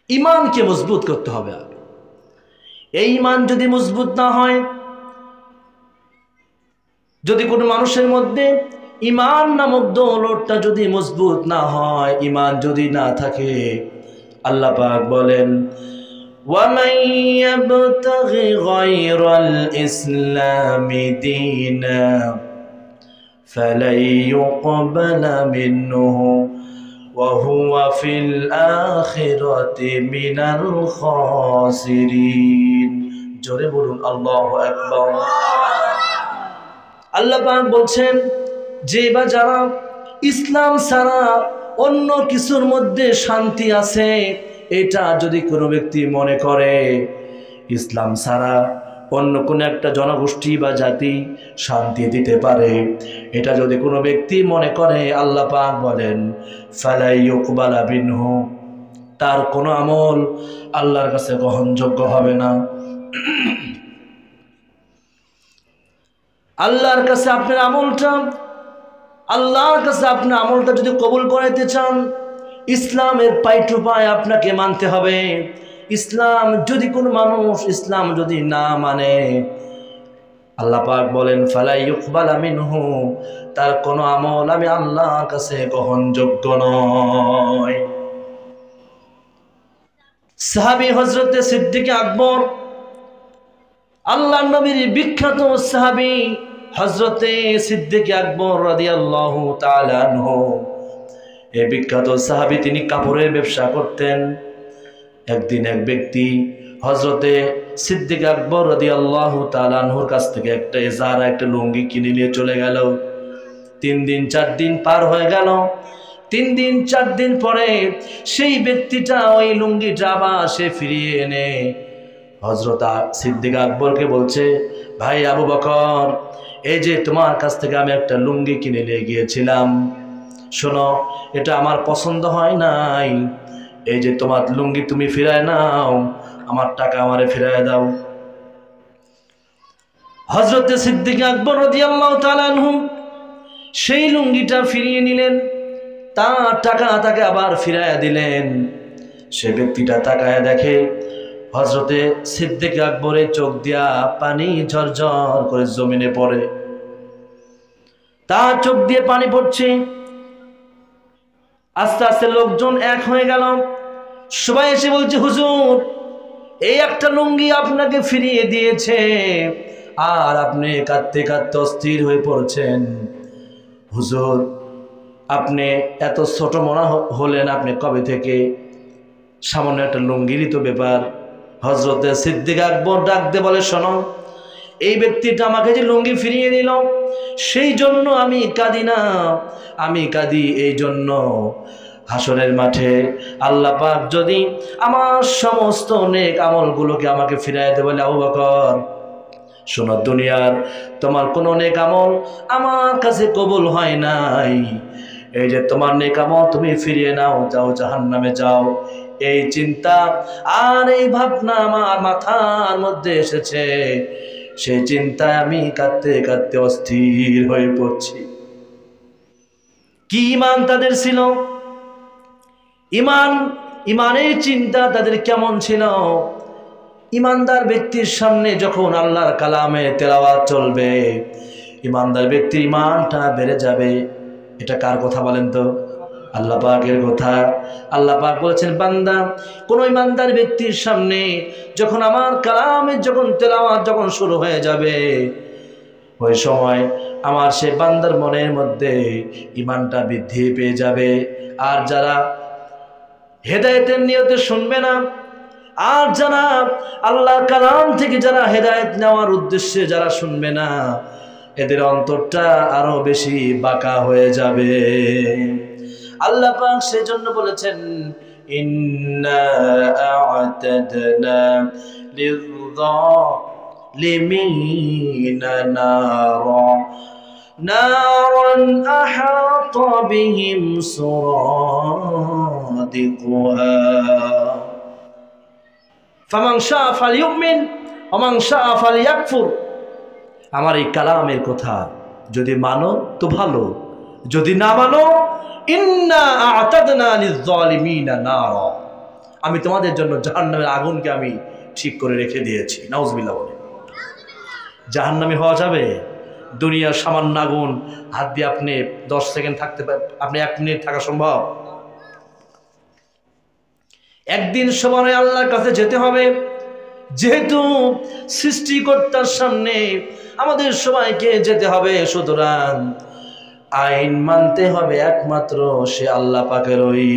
ঈমানকে মজবুত করতে হবে। এই ঈমান যদি মজবুত না হয়, যদি কোনো মানুষের মধ্যে ঈমান নামক দৌলতটা যদি মজবুত না হয়, ঈমান যদি না থাকে, আল্লাহ পাক বলেন وَمَن يَبْتَغِ غَيْرَ الْإِسْلَامِ دِينًا فَلَن يُقْبَلَ مِنْهُ وَهُوَ فِي الْآخِرَةِ مِنَ الْخَاسِرِينَ। জোরে বলুন আল্লাহু আকবার। আল্লাহ পাক বলছেন যে বা যারা ইসলাম ছাড়া অন্য কিছুর মধ্যে শান্তি আছে, এটা যদি কোনো ব্যক্তি মনে করে ইসলাম ছাড়া অন্য কোনো একটা জনগোষ্ঠী বা জাতি শান্তি দিতে পারে, এটা যদি কোনো ব্যক্তি মনে করে, আল্লাহ পাক বলেন ফালা ইউকবালা মিনহু, তার কোনো আমল আল্লাহর কাছে গ্রহণযোগ্য হবে না। আল্লাহর কাছে আপনার আমলটা, আল্লাহর কাছে আপনার আমলটা যদি কবুল করাইতে চান, ইসলামের পাই টু পাই আপনাকে মানতে হবে। ইসলাম যদি কোনো মানুষ ইসলাম যদি না মানে, আল্লাহ পাক বলেন ফালা ইউকবালা মিনহু, তার কোনো আমল আমি আল্লাহর কাছে গ্রহণযোগ্য নয়। সাহাবী হযরতে সিদ্দিক আকবর, আল্লাহর নবীর বিখ্যাত সাহাবী হযরতে সিদ্দিক আকবর রাদিয়াল্লাহু তাআলা আনহু, এই বিখ্যাত সাহাবী তিনি কাপড়ের ব্যবসা করতেন। একদিন এক ব্যক্তি হযরতে সিদ্দিক আকবর রাদিয়াল্লাহু তাআলা আনহুর কাছ থেকে একটা ইজারা, একটা লুঙ্গি কিনে নিয়ে চলে গেল। 3 দিন 4 দিন পার হয়ে গেল। 3 দিন 4 দিন পরে সেই ব্যক্তিটা ওই লুঙ্গিটা আবার সে ফিরিয়ে এনে হযরত সিদ্দিক আকবরকে বলছে, ভাই আবু বকর, এই যে তোমার কাছ থেকে আমি একটা লুঙ্গি কিনে নিয়ে গিয়েছিলাম, শোনো এটা আমার পছন্দ হয় নাই, এই যে তোমার লুঙ্গি তুমি ফিরায় নাও, আমার টাকা আমারে ফিরায় দাও। হযরতে সিদ্দিক আকবর রাদিয়াল্লাহু তাআলা আনহু সেই লুঙ্গিটা ফিরিয়ে নিলেন, তার টাকা তাকে আবার ফিরায় দিলেন। সে ব্যক্তিটা তাকায় দেখে হযরতে সিদ্দিক আকবরের চোখ দিয়া পানি ঝরঝর করে জমিনে পড়ে, তার চোখ দিয়ে পানি পড়ছে। আস্তে আস্তে লোকজন এক হয়ে গেল, সবাই এসে বলছে, হুজুর এই একটা লুঙ্গি আপনাকে ফিরিয়ে দিয়েছে আর আপনি কাঁদতে কাঁদতে অস্থির হয়ে পড়ছেন। হুজুর আপনি এত ছোট মনা হলেন, আপনি কবে থেকে? সামান্য একটা লুঙ্গিরই তো ব্যাপার। হযরতে সিদ্দিক আকবর ডাক দিয়ে বলে, শোনো এই ব্যক্তিটা আমাকে যে লুঙ্গি ফিরিয়ে দিল, সেই জন্য আমি কাঁদি না, আমি কাঁদি এই জন্য হাসরের মাঠে আল্লাহ পাক যদি আমার সমস্ত নেক আমলগুলোকে আমাকে ফিরাইয়া দেবে, বলে আবু বকর শোনো, দুনিয়ার তোমার কোনো নেক আমল আমার কাছে কবুল হয় নাই, এই যে তোমার নেক আমল তুমি ফিরিয়ে নাও, যাও জাহান্নামে যাও। এই চিন্তা আর এই ভাবনা আমার মাথার মধ্যে এসেছে, সেই চিন্তায় আমি কাঁদতে কাঁদতে অস্থির হয়ে পড়ছি। কি ঈমান তাদের ছিল! ঈমানের চিন্তা তাদের কেমন ছিল! ঈমানদার ব্যক্তির সামনে যখন আল্লাহর কালামে তেলাওয়াত চলবে, ঈমানদার ব্যক্তির ঈমানটা বেড়ে যাবে। এটা কার কথা বলেন তো? আল্লাহ পাকের কথা। আল্লাহ পাক বলেছেন, বান্দা কোন ঈমানদার ব্যক্তির সামনে যখন আমার কালামে যখন তেলাওয়াত যখন শুরু হয়ে যাবে, ওই সময় আমার সে বান্দার মনের মধ্যে ঈমানটা বৃদ্ধি পেয়ে যাবে। আর যারা হেদায়েতের নিয়তে শুনবে না, আর যারা আল্লাহর কালাম থেকে যারা হেদায়েত নেওয়ার উদ্দেশ্যে যারা শুনবে না, এদের অন্তরটা আরো বেশি বাঁকা হয়ে যাবে। আল্লাহ পাক সেজন্য বলেছেন, ইন্না আ'তাদনা লিয-যালিমিনা নারান আহাতা বিহিম সুরাদিকুহা ফামান শাআ ফালইউমিন ওয়া মান শাআ ফালইয়াকফুর। আমার এই কালামের কথা যদি মানো তো ভালো, যদি না মানো ইন্না আ'তাদনা লিয-যালিমিনা নারা, আমি তোমাদের জন্য জাহান্নামের আগুনকে আমি ঠিক করে রেখে দিয়েছি। নাউজুবিল্লাহ বলে। জাহান্নামী হওয়া যাবে? দুনিয়ার সামান্য আগুন হাত দিয়ে আপনি 10 সেকেন্ড থাকতে পারেন? আপনি 1 মিনিট থাকা সম্ভব? একদিন সবাই আল্লাহর কাছে যেতে হবে। যেহেতু সৃষ্টিকর্তার সামনে আমাদের সবাইকে যেতে হবে, সুতরাং আইন মানতে হবে একমাত্র সে আল্লাহ পাকেরই।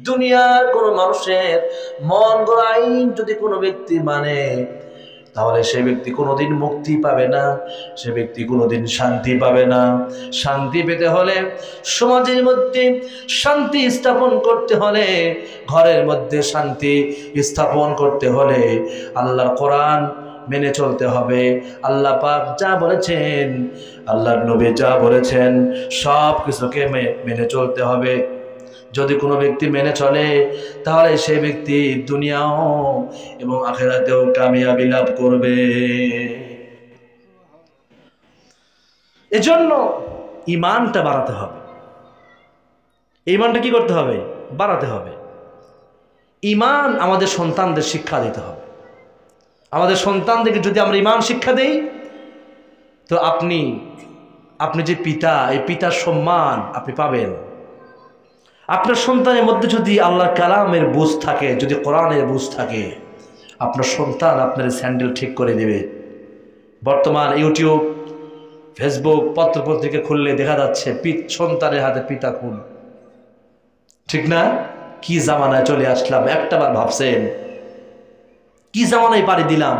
দুনিয়ার কোনো মানুষের মন গড়া আইন যদি কোনো ব্যক্তি মানে, তাহলে সে ব্যক্তি কোনোদিন মুক্তি পাবে না, সে ব্যক্তি কোনোদিন শান্তি পাবে না। শান্তি পেতে হলে, সমাজের মধ্যে শান্তি স্থাপন করতে হলে, ঘরের মধ্যে শান্তি স্থাপন করতে হলে আল্লাহর কোরআন মেনে চলতে হবে। আল্লাহ পাক যা বলেছেন, আল্লাহর নবী যা বলেছেন, সব কিছুকে মেনে চলতে হবে। যদি কোনো ব্যক্তি মেনে চলে, তাহলে সেই ব্যক্তি দুনিয়াও এবং আখিরাতেও কামিয়াবি লাভ করবে। এজন্য ঈমানটা বাড়াতে হবে। ঈমানটা কি করতে হবে? বাড়াতে হবে। ঈমান আমাদের সন্তানদের শিক্ষা দিতে হবে। আমাদের সন্তানদেরকে যদি আমরা ঈমান শিক্ষা দেই, তো আপনি যে পিতা, এই পিতার সম্মান আপনি পাবেন। আপনার সন্তানের মধ্যে যদি আল্লাহর কালামের বুঝ থাকে, যদি কোরআনের বুঝ থাকে, আপনার সন্তান আপনার স্যান্ডেল ঠিক করে দেবে। বর্তমান ইউটিউব, ফেসবুক, পত্রপত্রিকা খুললে দেখা যাচ্ছে সন্তানের হাতে পিতা খুন। ঠিক না? কি জামানায় চলে আসলাম, একটাবার ভাবছেন কি জামানায় পাড়ি দিলাম?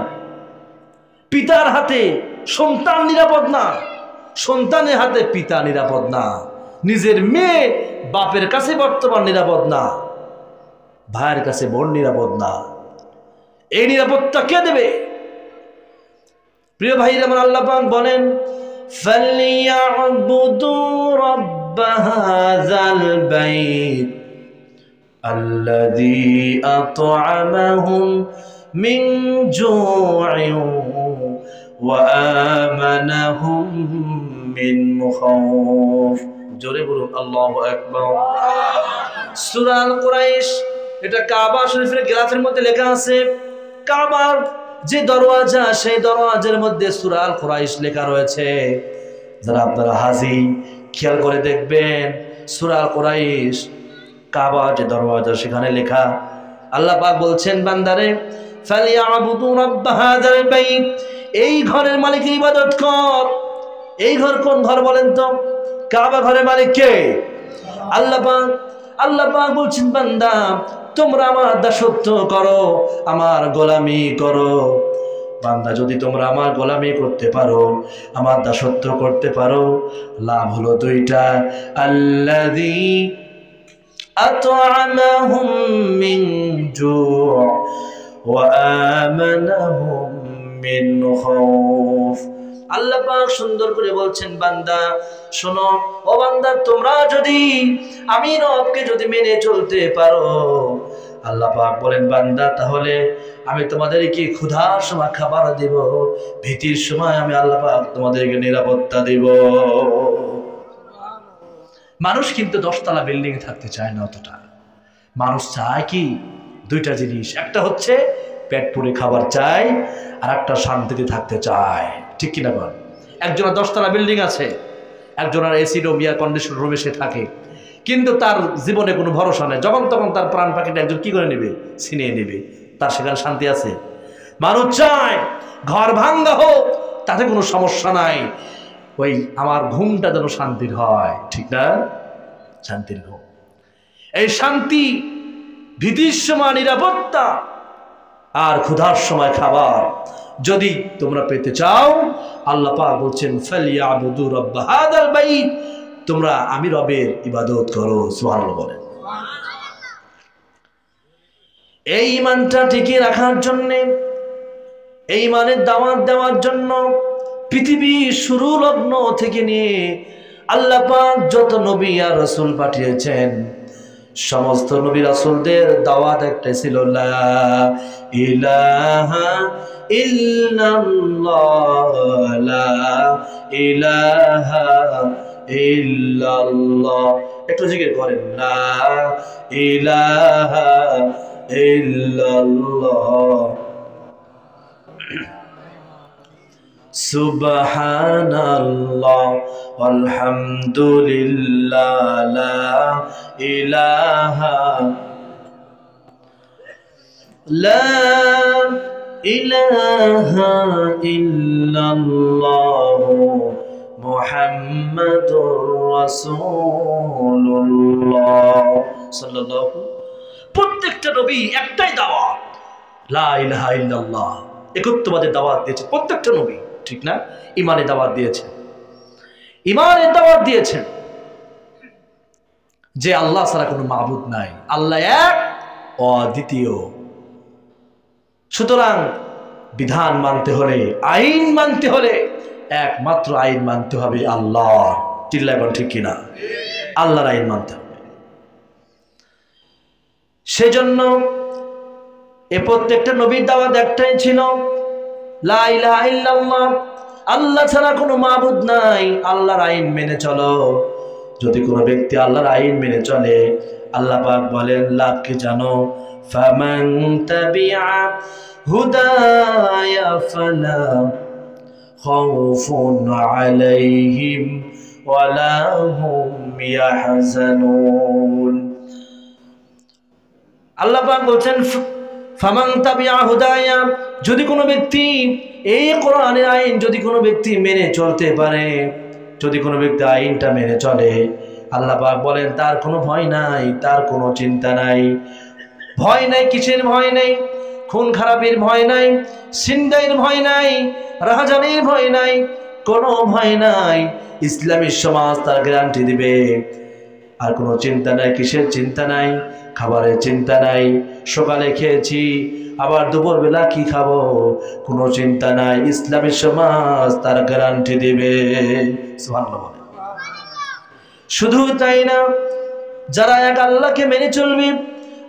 পিতার হাতে সন্তান নিরাপদ না, সন্তানের হাতে পিতা নিরাপদ না, নিজের মেয়ে বাপের কাছে বর্তমান নিরাপদ না, ভাইয়ের কাছে বোন নিরাপদ না। এই নিরাপত্তা কে দেবে? প্রিয় ভাইরা আমার, আল্লাহ পাক বলেন, ফালিয়াবুদু রাব্ব হাযাল বাইত আল্লাযী আত'আমাহুম মিন জু'ইন ওয়া আমানাহুম মিন খাউফ। জোরে বলুন আল্লাহু আকবার। সূরা আল কুরাইশ, এটা কাবা শরীফের গিলাফের মধ্যে লেখা আছে। কাবার যে দরওয়াজা, সেই দরওয়াজার মধ্যে সূরা আল কুরাইশ লেখা রয়েছে। যারা আপনারা হাজি, খেয়াল করে দেখবেন, সূরা আল কুরাইশ কাবা যে দরওয়াজা, সেখানে লেখা। আল্লাহ পাক বলছেন, বান্দারে, ফালিয়াবুদু রাব্ব হাযাল বাইত, এই ঘরের মালিকের ইবাদত কর। এই ঘর কোন ঘর বলেন তো? কাবা ঘরের মালিক কে? আল্লাহ পাক। আল্লাহ পাক বলছেন, বান্দা তোমরা আমার দাসত্ব করো, আমার গোলামি করো। বান্দা যদি তোমরা আমার গোলামি করতে পারো, আমার দাসত্ব করতে পারো, লাভ হলো দুইটা। আল্লাযী আত'আমাহুম মিন জু' ওয়া আমানাহুম মিন খাউফ। আল্লাহ পাক সুন্দর করে বলছেন, বান্দা শোনো, ও বান্দা, তোমরা যদি আমি রবকে যদি মেনে চলতে পারো, আল্লাহ পাক বলেন, বান্দা তাহলে আমি তোমাদেরকে ক্ষুধার সময় খাবার দেব, ভীতির সময় আমি আল্লাহ পাক তোমাদেরকে নিরাপত্তা দেব। মানুষ কিন্তু 10 তলা বিল্ডিং এ থাকতে চায় না অতটা। মানুষ চায় কি? দুইটা জিনিস। একটা হচ্ছে পেট পুরে খাবার চায়, আর একটা শান্তিতে থাকতে চায়। ঠিক কিনা বল? একজনের 10 তলা বিল্ডিং আছে, একজনের এসি রুম, এয়ার কন্ডিশন রুমে সে থাকে, কিন্তু তার জীবনে কোনো ভরসা নেই। যখন তখন তার প্রাণ পাখিটা একজন কি করে নেবে? ছিনিয়ে নেবে। তার সেখানে শান্তি আছে? মানুষ চায় ঘর ভাঙ্গা হোক, তাতে কোনো সমস্যা নাই, ওই আমার ঘুমটা যেন শান্তির হয়। ঠিক না? শান্তির ঘুম। এই শান্তি, ভীতির সময় নিরাপত্তা, আর ক্ষুধার সময় খাবার যদি তোমরা পেতে চাও, আল্লাহ পাক বলছেন, ফালিয়াবুদু রাব্ব হাযাল বাইত, তোমরা আমি রবের ইবাদত করো। সুবহানাল্লাহ বলেন। এই ঈমানটা টিকিয়ে রাখার জন্য, এই ঈমানের দাওয়াত দেওয়ার জন্য পৃথিবীর শুরু লগ্ন থেকে নিয়ে আল্লাহ পাক যত নবী আর রাসূল পাঠিয়েছেন, সমস্ত নবী রাসূলদের দাওয়াত একটা ছিল, লা ইলাহা ইল্লাল্লাহ, লা ইলাহা ইল্লাল্লাহ। একটু জিকির করেন, লা ইলাহা ইল্লাল্লাহ সুবহানাল্লাহ আলহামদুলিল্লাহ লা ইলাহা ইল্লাল্লাহ মুহাম্মাদুর রাসূলুল্লাহ সাল্লাল্লাহু। প্রত্যেকটা নবী একটাই দাওয়াত, লা ইলাহা ইল্লাল্লাহ, একত্ববাদের দাওয়াত দিয়েছে প্রত্যেকটা নবী, ঠিক না? ঈমানের দাওয়াত দিয়েছেন, ঈমানের দাওয়াত দিয়েছেন যে আল্লাহ ছাড়া কোনো মাবুদ নাই, আল্লাহ এক, অদ্বিতীয়। সুতরাং বিধান মানতে হলে, আইন মানতে হলে একমাত্র আইন মানতে হবে আল্লাহ। চিল্লায় বল ঠিক কিনা? আল্লাহর আইন মানতে হবে। সেজন্য এ প্রত্যেকটা নবীর দাওয়াত একটাই ছিল, লা ইলাহা ইল্লাল্লাহ, আল্লাহ ছাড়া কোনো মাবুদ নাই, আল্লাহর আইন মেনে চলো। যদি কোনো ব্যক্তি আল্লাহর আইন মেনে চলে, আল্লাহ পাক বলেন লাভ কি জানো? ফামান তাবিআ হুদায়া ফালা খাউফুন আলাইহিম ওয়ালা হুম ইয়াহজানুন। আল্লাহ পাক বলছেন ফামান তাবিআ হুদায়া, যদি কোনো ব্যক্তি এই কোরআনের আইন যদি কোনো ব্যক্তি মেনে চলতে পারে, যদি কোনো ব্যক্তি আইনটা মেনে চলে, আল্লাহ পাক বলেন তার কোনো ভয় নাই, তার কোনো চিন্তা নাই। ভয় নাই, কিসের ভয় নাই? খুন খারাপের ভয় নাই, ছিনতাইয়ের ভয় নাই, রাহাজানির ভয় নাই, কোনো ভয় নাই। ইসলামী সমাজ তার গ্যারান্টি দিবে। আর কোনো চিন্তা নাই, কিসের চিন্তা নাই? খাবারের চিন্তা নাই, সকালে খেয়েছি আবার দুপুরবেলা কি খাবো, কোনো চিন্তা নাই। ইসলামী সমাজ তার গ্যারান্টি দিবে। সুবহানাল্লাহ বলে। শুধু তাই না, যারা এক আল্লাহকে মেনে চলবে,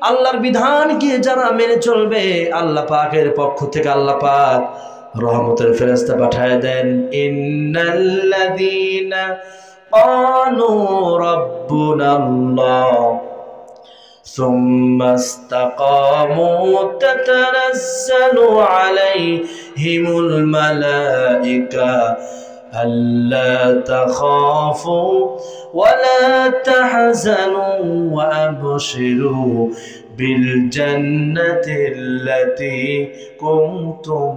আল্লাহর বিধানকে যারা মেনে চলবে, আল্লাহ পাকের পক্ষ থেকে আল্লাহ পাক রহমতের ফেরেশতা পাঠিয়ে দেন। ইন্নাল্লাযীনা ক্বালু রাব্বুনাল্লাহ ثم استقاموا تتنزل عليهم الملائكة ألا تخافوا ولا تحزنوا وأبشروا بالجنة التي كنتم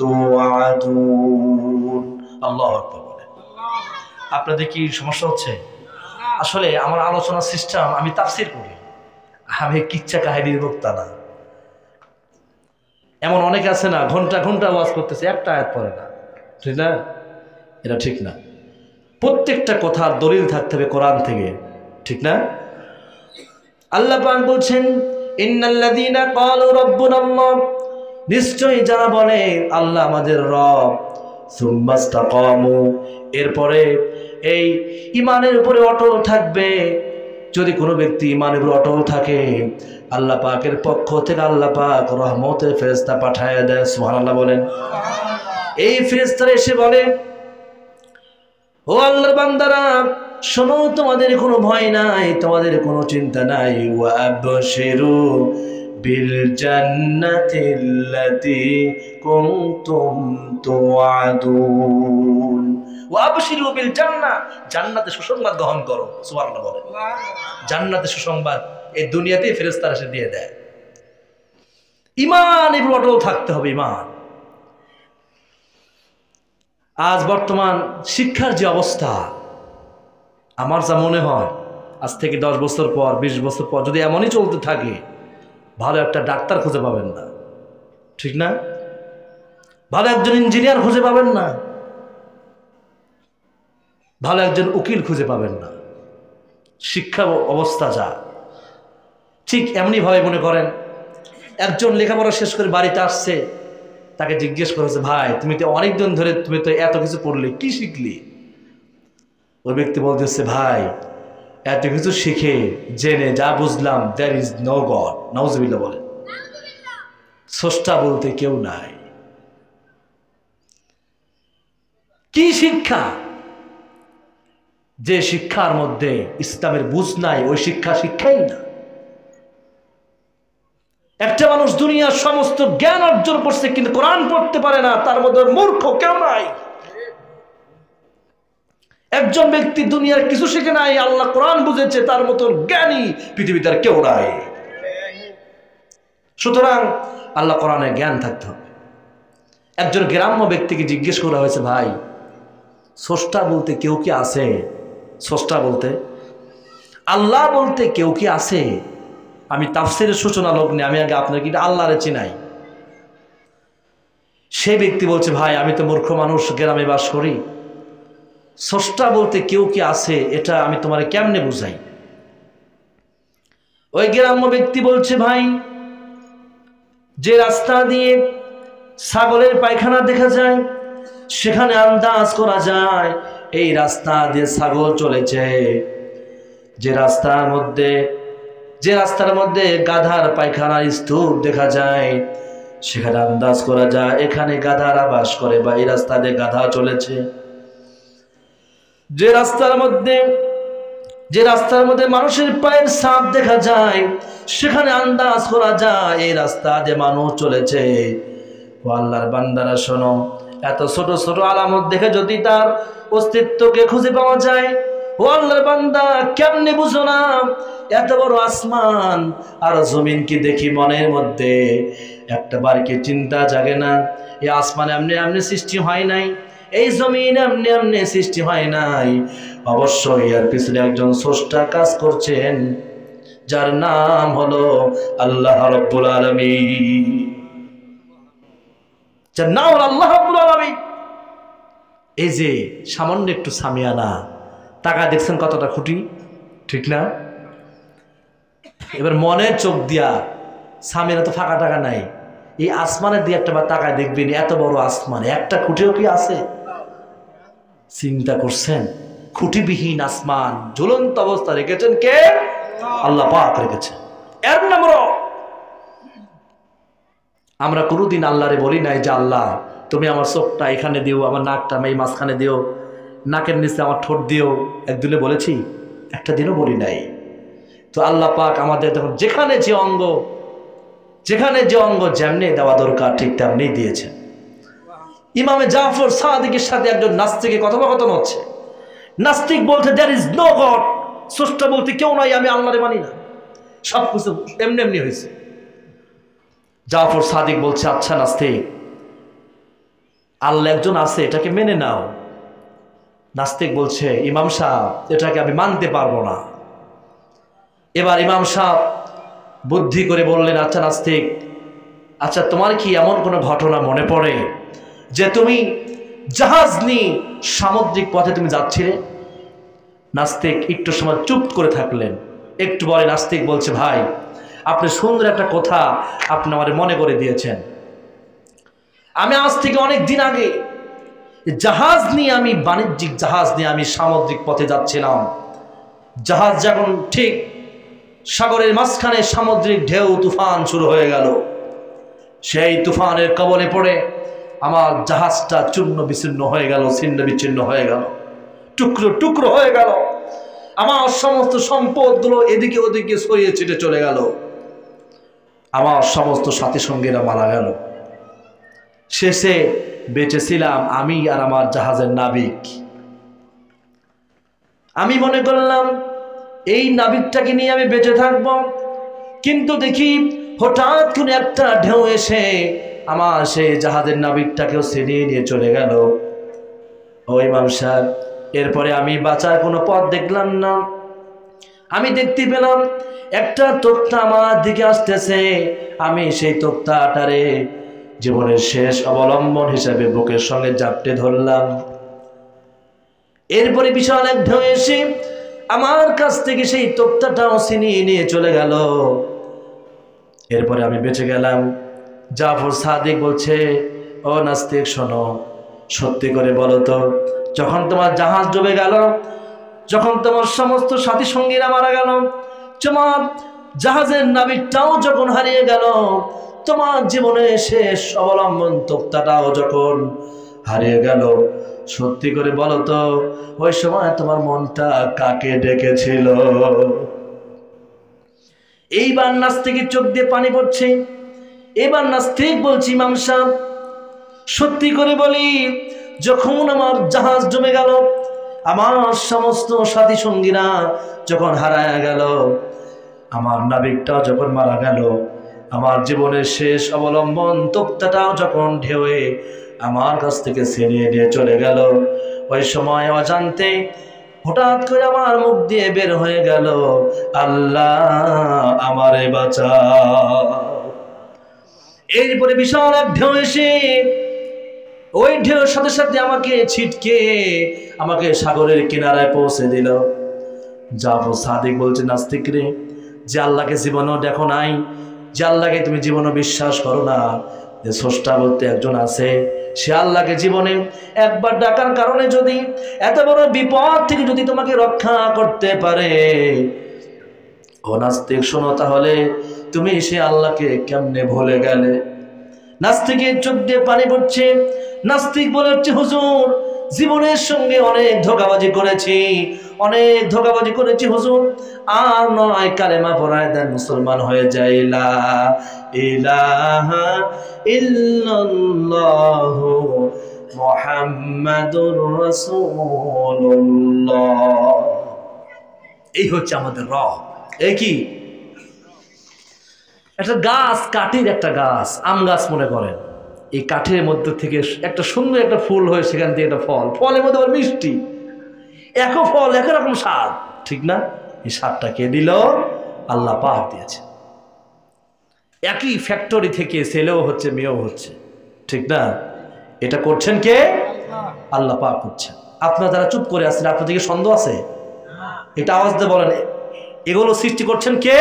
توعدون। الله أكبر। আপনাদের কি সমস্যা হচ্ছে? আসলে আমার আলোচনার সিস্টেম, আমি তাফসীর করি, আমি কিচ্ছা কাহিনীর বক্তা না। এমন অনেকে আছে না, ঘন্টা ঘন্টা ওয়াজ করতেছে, একটা আয়াত পড়ে না, ঠিক না? এটা ঠিক না। প্রত্যেকটা কথার দলিল থাকতে হবে কোরআন থেকে, ঠিক না? আল্লাহ পাক বলছেন ইন্নাল্লাযীনা ক্বালু রাব্বুনাল্লাহ, নিশ্চয়ই যারা বলে আল্লাহ আমাদের রব, সুম্মা ইসতাকামু, এরপরে এই ঈমানের উপরে অটল থাকবে। যদি কোনো ব্যক্তি ঈমানের উপরে অটল থাকে, আল্লাহ পাকের পক্ষ থেকে আল্লাহ পাক রহমতের ফেরেশতা পাঠায় দেন। সুবহানাল্লাহ বলেন। এই ফেরেশতারা এসে বলে, ও আল্লাহর বান্দারা শোনো, তোমাদের কোনো ভয় নাই, তোমাদের কোনো চিন্তা নাই। ওয়া আবশিরু বিল জান্নাতিল্লাতী কুনতুম তুআদুন। ওয়া আবশিরু বিল জান্নাহ, জান্নাতের সুসংবাদ গ্রহণ করো। সুবহানাল্লাহ বলেন। জান্নাতের সুসংবাদ এই দুনিয়াতেই ফেরেশতারা এসে দিয়ে দেয়। ঈমান এর অটল থাকতে হবে। ঈমান। আজ বর্তমান শিক্ষার যে অবস্থা, আমার যা মনে হয় আজ থেকে 10 বছর পর, 20 বছর পর যদি এমনই চলতে থাকে, ভালো একটা ডাক্তার খুঁজে পাবেন না, ঠিক না? ভালো একজন ইঞ্জিনিয়ার খুঁজে পাবেন না, ভালো একজন উকিল খুঁজে পাবেন না। শিক্ষা অবস্থা যা, ঠিক এমনি ভাবে মনে করেন একজন লেখাপড়া শেষ করে বাড়িতে আসছে, তাকে জিজ্ঞেস করেছে, ভাই তুমি তো অনেকদিন ধরে তুমি তো এত কিছু পড়লে, কি শিখলি? ওই ব্যক্তি বলতেছে, ভাই এত কিছু শিখে জেনে যা বুঝলাম, দেয়ার ইজ নো গড। নাউজুবিল্লাহ বলেন। স্রষ্টা বলতে কেউ নাই। কি শিক্ষা? যে শিক্ষার মধ্যে ইসলামের বুঝ নাই, ওই শিক্ষা শিক্ষাই না। মানুষ দুনিয়ার সমস্ত জ্ঞান অর্জন করছে কিন্তু কোরআন পড়তে পারে না, তার মধ্যে মূর্খ কেউ নাই। একজন ব্যক্তি দুনিয়ার কিছু শিখে নাই, আল্লাহ কোরআন বুঝেছে, তার মতো জ্ঞানী পৃথিবীতে আর কেউ নাই। সুতরাং আল্লাহ কোরআনের জ্ঞান থাকতে হবে। একজন গ্রাম্য ব্যক্তিকে জিজ্ঞেস করা হয়েছে, ভাই স্রষ্টা বলতে কেউ কি আছে? স্রষ্টা বলতে আল্লাহ বলতে কেউ কি আছে? আমি তাফসীরের সূচনা লগ্নে আমি আগে আপনার কি আল্লাহরে চিনাই। সেই ব্যক্তি বলছে, ভাই আমি তো মূর্খ মানুষ, গ্রামে বাস করি, স্রষ্টা বলতে কেউ কি আছে এটা আমি তোমারে কেমনে বুঝাই? ওই গ্রাম্য ব্যক্তি বলছে, ভাই যে রাস্তা দিয়ে ছাগলের পায়খানা দেখা যায় সেখানে আন্দাজ করা যায় এই রাস্তা দিয়ে ছাগল চলেছে। যে রাস্তার মধ্যে গাধার পায়খানার স্তূপ দেখা যায় সেখানে আন্দাজ করা যায় এখানে গাধারা বাস করে বা এই রাস্তা দিয়ে গাধা চলেছে। যে রাস্তার মধ্যে মানুষের পায়ের ছাপ দেখা যায় সেখানে আন্দাজ করা যায় এই রাস্তা দিয়ে মানুষ চলেছে। ও আল্লাহর বান্দারা শোনো, এত ছোট ছোট আলামত দেখে যদি তার অস্তিত্বকে খুঁজে পাওয়া যায়, ও আল্লাহর বান্দা কেমনে বুঝো না এত বড় আসমান আর জমিন কি দেখি মনের মধ্যে একটা বার কি চিন্তা জাগে না? এই আসমান এমনি এমনি সৃষ্টি হয় নাই, এই জমিন এমনি এমনি সৃষ্টি হয় নাই, অবশ্যই এর পিছনে একজন স্রষ্টা কাজ করছেন যার নাম হলো আল্লাহ রাব্বুল আলামিন। যার নাম হলো আল্লাহ রাব্বুল আলামিন। এই যে সামান্য একটু সামিয়ানা টাকা দেখছেন কতটা খুঁটি, ঠিক না? এবার মনের চোখ দিয়া সামিয়ানা তো ফাঁকা টাকা নাই, এই আসমানের দিয়ে একটা বার টাকায় দেখবেন এত বড় আসমান একটা খুঁটিও কি আছে? চিন্তা করছেন? খুঁটিবিহীন আসমান ঝুলন্ত অবস্থা রেখেছেন কে? আল্লাহ পাক রেখেছেন। এর নাম রব। আমরা কোনোদিন আল্লাহরে বলি নাই যে আল্লাহ তুমি আমার চোখটা এখানে দিও, আমার নাকটা এই মাঝখানে দিও, নাকের নিচে আমার ঠোঁট দিও। একদিনে বলেছি? একটা দিনও বলি নাই। তো আল্লাহ পাক আমাদের তখন যেখানে যে অঙ্গ যেমনি দেওয়া দরকার ঠিক তেমনি দিয়েছেন। ইমামে জাফর সাদিকের সাথে একজন নাস্তিকের কথোপকথন হচ্ছে। নাস্তিক বলছে দেয়ার ইজ নো গড, স্রষ্টা বলতে কেউ নাই, আমি আল্লাহরে মানি না, সব কিছু এমনি এমনি হয়েছে। জাফর সাদিক বলছে, আচ্ছা নাস্তিক, আল্লাহ একজন আছে এটাকে মেনে নাও। নাস্তিক বলছে, ইমাম সাহেব এটাকে আমি মানতে পারবো না। এবার ইমাম সাহেব বুদ্ধি করে বললেন, আচ্ছা নাস্তিক, আচ্ছা তোমার কি এমন কোনো ঘটনা মনে পড়ে যে তুমি জাহাজ নিয়ে সামুদ্রিক পথে তুমি যাচ্ছিলে? নাস্তিক একটু সময় চুপ করে থাকলেন। একটু পরে নাস্তিক বলছে, ভাই আপনি সুন্দর একটা কথা আপনি আমার মনে করে দিয়েছেন। আমি আজ থেকে অনেক দিন আগে জাহাজ নিয়ে আমি বাণিজ্যিক জাহাজ নিয়ে আমি সামুদ্রিক পথে যাচ্ছিলাম। জাহাজ যখন ঠিক সাগরের মাঝখানে সামুদ্রিক ঢেউ তুফান শুরু হয়ে গেল, সেই তুফানের কবলে পড়ে আমার জাহাজটা চূর্ণ বিচ্ছিন্ন হয়ে গেল, ছিন্ন বিচ্ছিন্ন হয়ে গেল, টুকরো টুকরো হয়ে গেল। আমার সমস্ত সম্পদগুলো এদিকে ওদিকে ছড়িয়ে ছিটে চলে গেল। আমার সমস্ত সাথী সঙ্গীরা মারা গেল। শেষে বেঁচেছিলাম আমি আর আমার জাহাজের নাবিক। আমি মনে করলাম এই নাবিকটাকে নিয়ে আমি বেঁচে থাকব, কিন্তু দেখি হঠাৎ করে একটা ঢেউ এসে আমার সেই জাহাজের নাবিকটাকেও ছিনিয়ে নিয়ে চলে গেল। ওই ইমাম সাহেব, এরপরে আমি বাঁচার কোনো পথ দেখলাম না। আমি দেখতে পেলাম একটা তোক্তা আমার দিকে আসতেছে। আমি সেই তোক্তাটারে জীবনের শেষ অবলম্বন হিসাবে বুকের সঙ্গে জাপটে ধরলাম। এরপরে বিশাল এক ঢেউ এসে আমার কাছ থেকে সেই তোক্তাটাও ছিনিয়ে নিয়ে চলে গেল। এরপরে আমি বেঁচে গেলাম। জাফর সাদিক বলছে, ও নাস্তিক শোনো, সত্যি করে বলো তো, যখন তোমার জাহাজ ডুবে গেল, যখন তোমার সমস্ত সাথী সঙ্গীরা মারা গেল, তোমার জাহাজের নাবিকটাও যখন হারিয়ে গেল, তোমার জীবনের শেষ অবলম্বন তোক্তাটাও যখন হারিয়ে গেল, সত্যি করে বলো তো ওই সময় তোমার মনটা কাকে ডেকেছিল? এইবার নাস্তিকের চোখ দিয়ে পানি পড়ছে। এবার নাস্তিক বলছি, ইমাম সাহেব সত্যি করে বলি, যখন আমার জাহাজ জমে গেল, আমার সমস্ত সাথী সঙ্গীরা যখন হারায় গেল, আমার নাবিকটাও যখন মারা গেল, আমার জীবনের শেষ অবলম্বন তক্তাটাও যখন ঢেউয়ে আমার কাছ থেকে ছিনিয়ে নিয়ে চলে গেল, ওই সময় অজান্তে হঠাৎ করে আমার মুখ দিয়ে বের হয়ে গেল, আল্লাহ আমারে বাঁচাও। এরপরে বিশাল এক ঢেউ এসে ওই ঢেউর সাথে সাথে আমাকে ছিটকে আমাকে সাগরের কিনারায় পৌঁছে দিল। জাফর সাদিক বলছে, নাস্তিক রে, যে আল্লাহকে জীবনও দেখো নাই, যে আল্লাহকে তুমি জীবনও বিশ্বাস করো না, যে স্রষ্টা বলতে একজন আছে, সে আল্লাহকে জীবনে একবার ডাকার কারণে যদি এত বড় বিপদ থেকে যদি তোমাকে রক্ষা করতে পারে, ও নাস্তিক শোনো, তাহলে তুমি সে আল্লাহকে কেমনে ভুলে গেলে? নাস্তিকের চোখ দিয়ে পানি পড়ছে। নাস্তিক বলে হচ্ছে, হুজুর, জীবনের সঙ্গে অনেক ধোঁকাবাজি করেছি, অনেক ধোঁকাবাজি করেছি হুজুর, আর নয় কালেমা পড়ায় দেন, মুসলমান হয়ে যাই, লা ইলাহা ইল্লাল্লাহু মুহাম্মাদুর রাসূলুল্লাহ। এই হচ্ছে আমাদের রব। এই কি একটা গাছ, কাঠের একটা গাছ, আম গাছ মনে করেন, এই কাঠের মধ্যে থেকে একটা সুন্দর একটা ফুল হয়ে সেখান থেকে একটা ফল, ফলের মধ্যে আবার মিষ্টি, একই ফল একই রকম স্বাদ, ঠিক না? এই স্বাদটা কে দিল? আল্লাহ পাক দিয়েছে। একই ফ্যাক্টরি থেকে ছেলেও হচ্ছে, মেয়েও হচ্ছে, ঠিক না? এটা করছেন কে? আল্লাহ পাক করছেন। আপনারা যারা চুপ করে আছেন, আপনাদের কি সন্দেহ আছে? এটা আওয়াজ দিয়ে বলেন, এগুলো সৃষ্টি করছেন কে?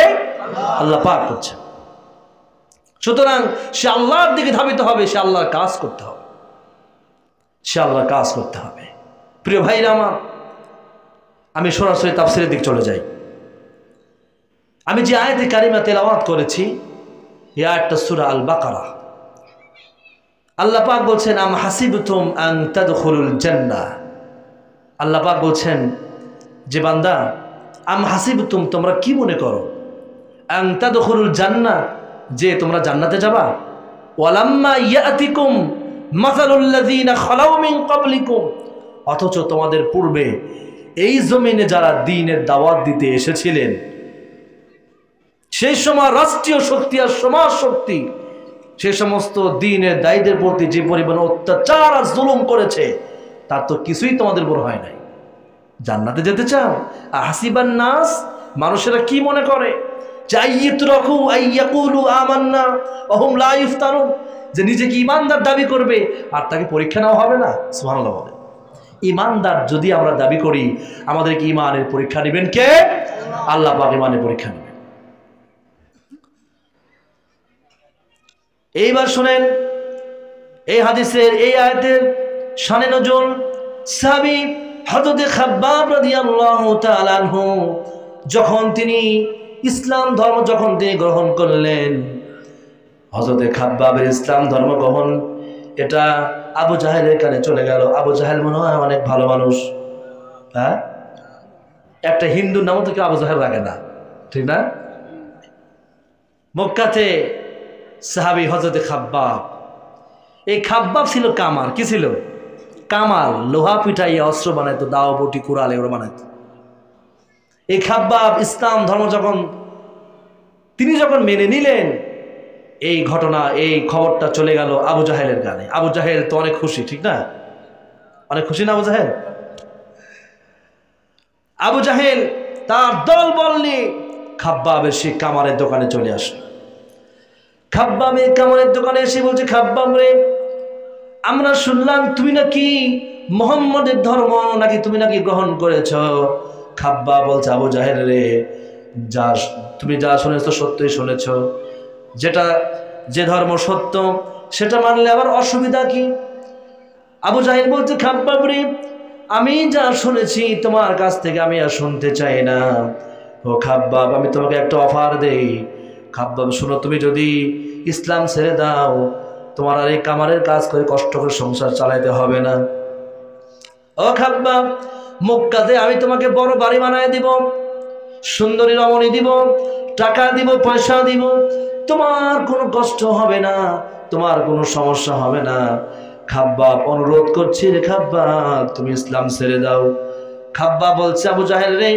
আল্লাহ পাক করছেন। সুতরাং সে আল্লাহর দিকে ধাবিত হবে, সে আল্লাহর কাজ করতে হবে, সে আল্লাহর কাজ করতে হবে। প্রিয় ভাইরা আমার, আমি সরাসরি তাফসীরের দিকে চলে যাই। আমি যে আয়াতে কারিমা তেলাওয়াত করেছি, এই আয়াতটা সূরা আল বাকারা। আল্লাহ পাক বলছেন, আম হাসিবতুম আন তাদখুলুল জান্নাহ। আল্লাহ পাক বলছেন যে বান্দা, আম হাসিবতুম, তোমরা কি মনে করো, আন তাদখুলুল জান্নাহ, যে তোমরা জান্নাতে যাবা, ওয়ালাম্মা ইয়াতিকুম মাসালুল লাযিনা খালাউ মিন ক্বাবলিকুম, অথচ তোমাদের পূর্বে এই জমিনে যারা দ্বীনের দাওয়াত দিতে এসেছিলেন, সেই সময় রাষ্ট্রীয় শক্তি আর সমাজ শক্তি সে সমস্ত দ্বীনের দায়ীদের প্রতি যে পরিমাণ অত্যাচার আর জুলুম করেছে, তার তো কিছুই তোমাদের উপর হয় নাই। জান্নাতে যেতে চাও? হাসিবান নাস, মানুষেরা কি মনে করে, যে নিজেকে ইমানদার দাবি করবে আর তাকে পরীক্ষা নেওয়া হবে না? সুবহানাল্লাহ বলে। ইমানদার যদি আমরা দাবি করি, আমাদেরকে ইমানের পরীক্ষা নেবেন কে? আল্লাহ পাক ইমানের পরীক্ষা নেবেন। এইবার শুনেন, এই হাদিসের এই আয়াতের শানে নজুল সাহাবী হযরত খাব্বাব রাদিয়াল্লাহু তাআলা আনহু যখন তিনি ইসলাম ধর্ম যখন তিনি গ্রহণ করলেন, হযরত খাব্বাবের ইসলাম ধর্ম গ্রহণ এটা আবু জাহেলের কানে চলে গেল। আবু জাহেল মনে হয় অনেক ভালো মানুষ, হ্যাঁ? একটা হিন্দুর নামও তো কেউ আবু জাহেল রাখে না, ঠিক না? মক্কাতে সাহাবী হযরত খাব্বাব, এই খাব্বাব ছিল কামার। কি ছিল? কামাল, লোহা পিটাইয়া অস্ত্র বানাইতো, দাও বটি কুড়াল এগুলো বানাইতো। এই খাব্বাব ইসলাম ধর্ম তিনি যখন মেনে নিলেন, এই ঘটনা, এই খবরটা চলে গেল আবু জাহেলের কানে। আবু জাহেল তো অনেক খুশি, ঠিক না? অনেক খুশি না আবু জাহেল? আবু জাহেল তার দল বল নিয়ে খাব্বাবের সেই কামারের দোকানে চলে আসলো। খাব্বাবের কামারের দোকানে এসে বলছে, খাব্বাব রে, আমরা শুনলাম তুমি নাকি মুহাম্মদের ধর্ম নাকি তুমি নাকি গ্রহণ করেছ। খাব্বাব বলছে, আবু জাহেল রে, তুমি যা শুনেছো সত্যই শুনেছ, যে ধর্ম সত্য সেটা মানলে আবার অসুবিধা কি? আবু জাহেল বলছে, খাব্বাব রে, আমি যা শুনেছি তোমার কাছ থেকে আমি আর শুনতে চাই না। ও খাব্বাব, আমি তোমাকে একটা অফার দেই। খাব্বাব শোনো, তুমি যদি ইসলাম ছেড়ে দাও, তোমার আর এই কামারের কাজ করে কষ্ট করে সংসার চালাইতে হবে না। ও খাব্বাব, মক্কাতে আমি তোমাকে বড় বাড়ি বানায় দিব, সুন্দরী রমণী দিব, টাকা দিব, পয়সা দিব, তোমার কোনো কষ্ট হবে না, তোমার কোনো সমস্যা হবে না। খাব্বাব অনুরোধ করছে, রে খাব্বাব তুমি ইসলাম ছেড়ে দাও। খাব্বাব বলছে, আবু জাহেল রে,